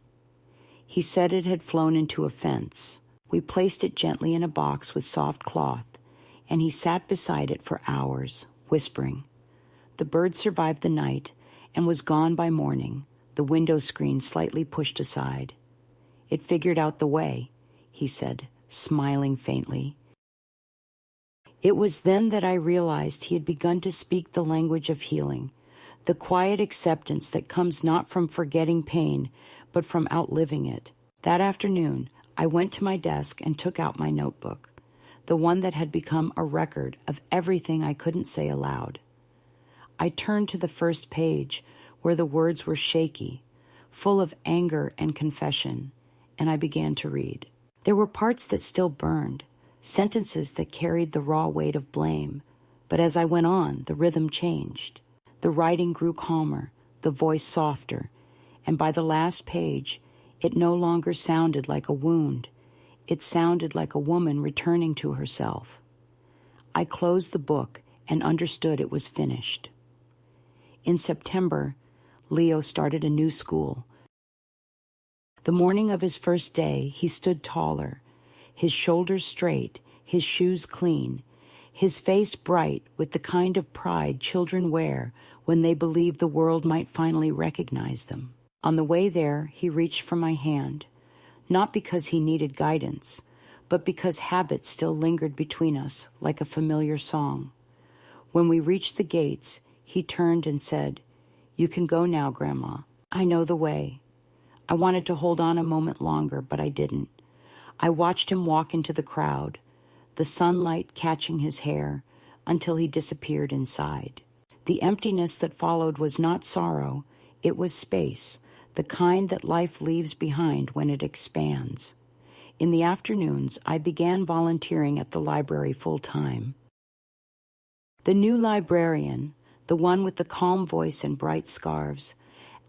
He said it had flown into a fence. We placed it gently in a box with soft cloth, and he sat beside it for hours, whispering. The bird survived the night and was gone by morning, the window screen slightly pushed aside. "It figured out the way," he said, smiling faintly. It was then that I realized he had begun to speak the language of healing, the quiet acceptance that comes not from forgetting pain, but from outliving it. That afternoon, I went to my desk and took out my notebook, the one that had become a record of everything I couldn't say aloud. I turned to the first page, where the words were shaky, full of anger and confession, and I began to read. There were parts that still burned, sentences that carried the raw weight of blame, but as I went on, the rhythm changed. The writing grew calmer, the voice softer, and by the last page, it no longer sounded like a wound. It sounded like a woman returning to herself. I closed the book and understood it was finished. In September, Leo started a new school. The morning of his first day, he stood taller, his shoulders straight, his shoes clean, his face bright with the kind of pride children wear when they believe the world might finally recognize them. On the way there, he reached for my hand, not because he needed guidance, but because habit still lingered between us like a familiar song. When we reached the gates, he turned and said, "You can go now, Grandma. I know the way." I wanted to hold on a moment longer, but I didn't. I watched him walk into the crowd, the sunlight catching his hair, until he disappeared inside. The emptiness that followed was not sorrow, it was space, the kind that life leaves behind when it expands. In the afternoons, I began volunteering at the library full-time. The new librarian, the one with the calm voice and bright scarves,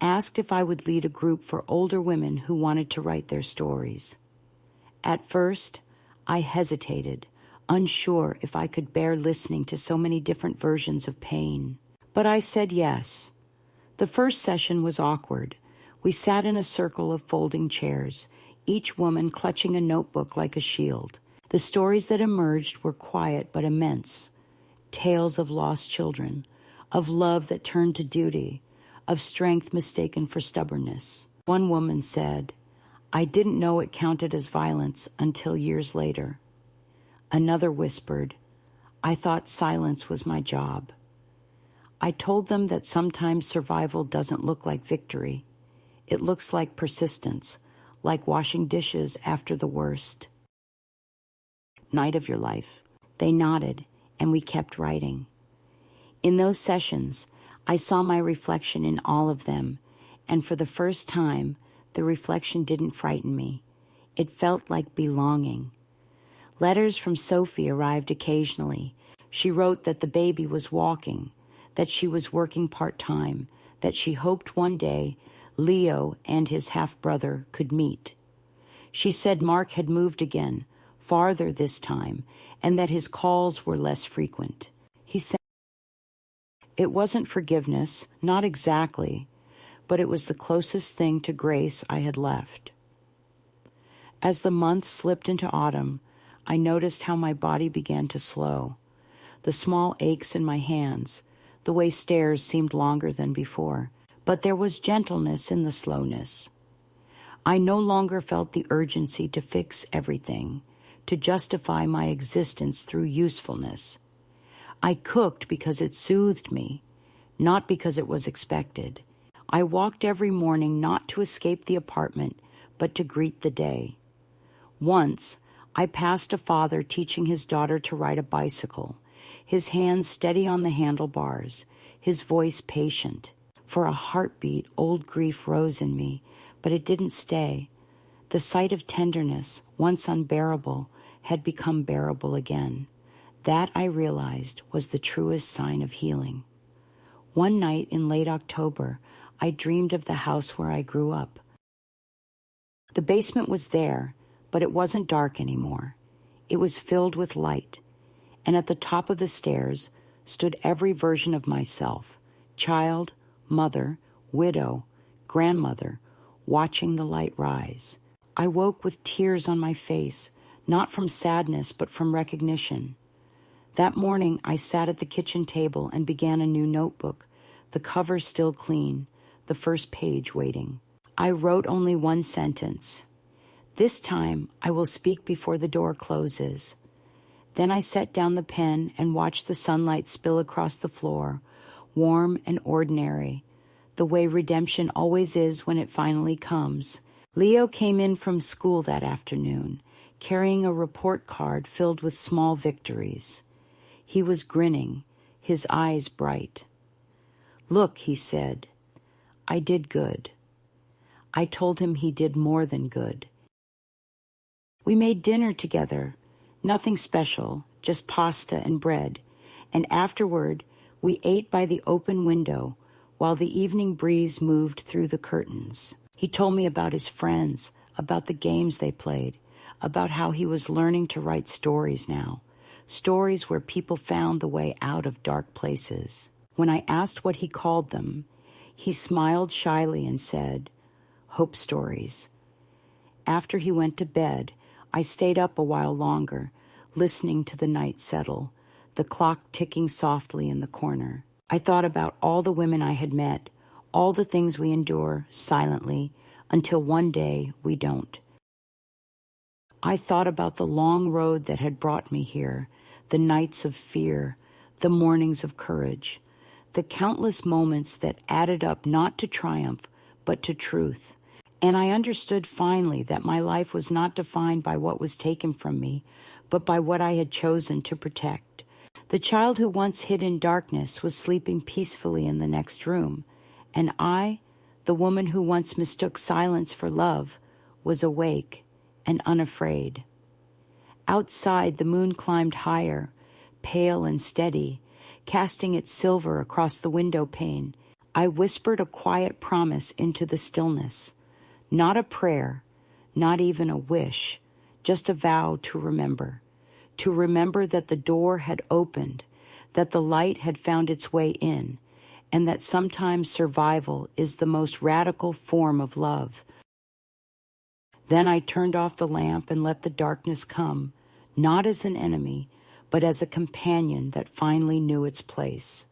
asked if I would lead a group for older women who wanted to write their stories. At first, I hesitated, unsure if I could bear listening to so many different versions of pain. But I said yes. The first session was awkward. We sat in a circle of folding chairs, each woman clutching a notebook like a shield. The stories that emerged were quiet but immense. Tales of lost children, of love that turned to duty, of strength mistaken for stubbornness. One woman said, "I didn't know it counted as violence until years later." Another whispered, "I thought silence was my job." I told them that sometimes survival doesn't look like victory. It looks like persistence, like washing dishes after the worst. Night of your life. They nodded, and we kept writing. In those sessions, I saw my reflection in all of them, and for the first time, the reflection didn't frighten me. It felt like belonging. Letters from Sophie arrived occasionally. She wrote that the baby was walking, that she was working part-time, that she hoped one day Leo and his half-brother could meet. She said Mark had moved again, farther this time, and that his calls were less frequent. He said it wasn't forgiveness, not exactly, but it was the closest thing to grace I had left. As the months slipped into autumn, I noticed how my body began to slow. The small aches in my hands, the way stairs seemed longer than before. But there was gentleness in the slowness. I no longer felt the urgency to fix everything, to justify my existence through usefulness. I cooked because it soothed me, not because it was expected. I walked every morning not to escape the apartment, but to greet the day. Once, I passed a father teaching his daughter to ride a bicycle, his hands steady on the handlebars, his voice patient. For a heartbeat, old grief rose in me, but it didn't stay. The sight of tenderness, once unbearable, had become bearable again. That, I realized, was the truest sign of healing. One night in late October, I dreamed of the house where I grew up. The basement was there, but it wasn't dark anymore. It was filled with light, and at the top of the stairs stood every version of myself, child, mother, widow, grandmother, watching the light rise. I woke with tears on my face, not from sadness, but from recognition. That morning, I sat at the kitchen table and began a new notebook, the cover still clean, the first page waiting. I wrote only one sentence. This time, I will speak before the door closes. Then I set down the pen and watched the sunlight spill across the floor, warm and ordinary, the way redemption always is when it finally comes. Leo came in from school that afternoon, carrying a report card filled with small victories. He was grinning, his eyes bright. "Look," he said, "I did good." I told him he did more than good. We made dinner together, nothing special, just pasta and bread, and afterward We ate by the open window while the evening breeze moved through the curtains. He told me about his friends, about the games they played, about how he was learning to write stories now, stories where people found the way out of dark places. When I asked what he called them, he smiled shyly and said, "Hope stories." After he went to bed, I stayed up a while longer, listening to the night settle, the clock ticking softly in the corner. I thought about all the women I had met, all the things we endure silently until one day we don't. I thought about the long road that had brought me here, the nights of fear, the mornings of courage, the countless moments that added up not to triumph, but to truth. And I understood finally that my life was not defined by what was taken from me, but by what I had chosen to protect. The child who once hid in darkness was sleeping peacefully in the next room, and I, the woman who once mistook silence for love, was awake and unafraid. Outside, the moon climbed higher, pale and steady, casting its silver across the window pane. I whispered a quiet promise into the stillness, not a prayer, not even a wish, just a vow to remember that the door had opened, that the light had found its way in, and that sometimes survival is the most radical form of love. Then I turned off the lamp and let the darkness come, not as an enemy, but as a companion that finally knew its place.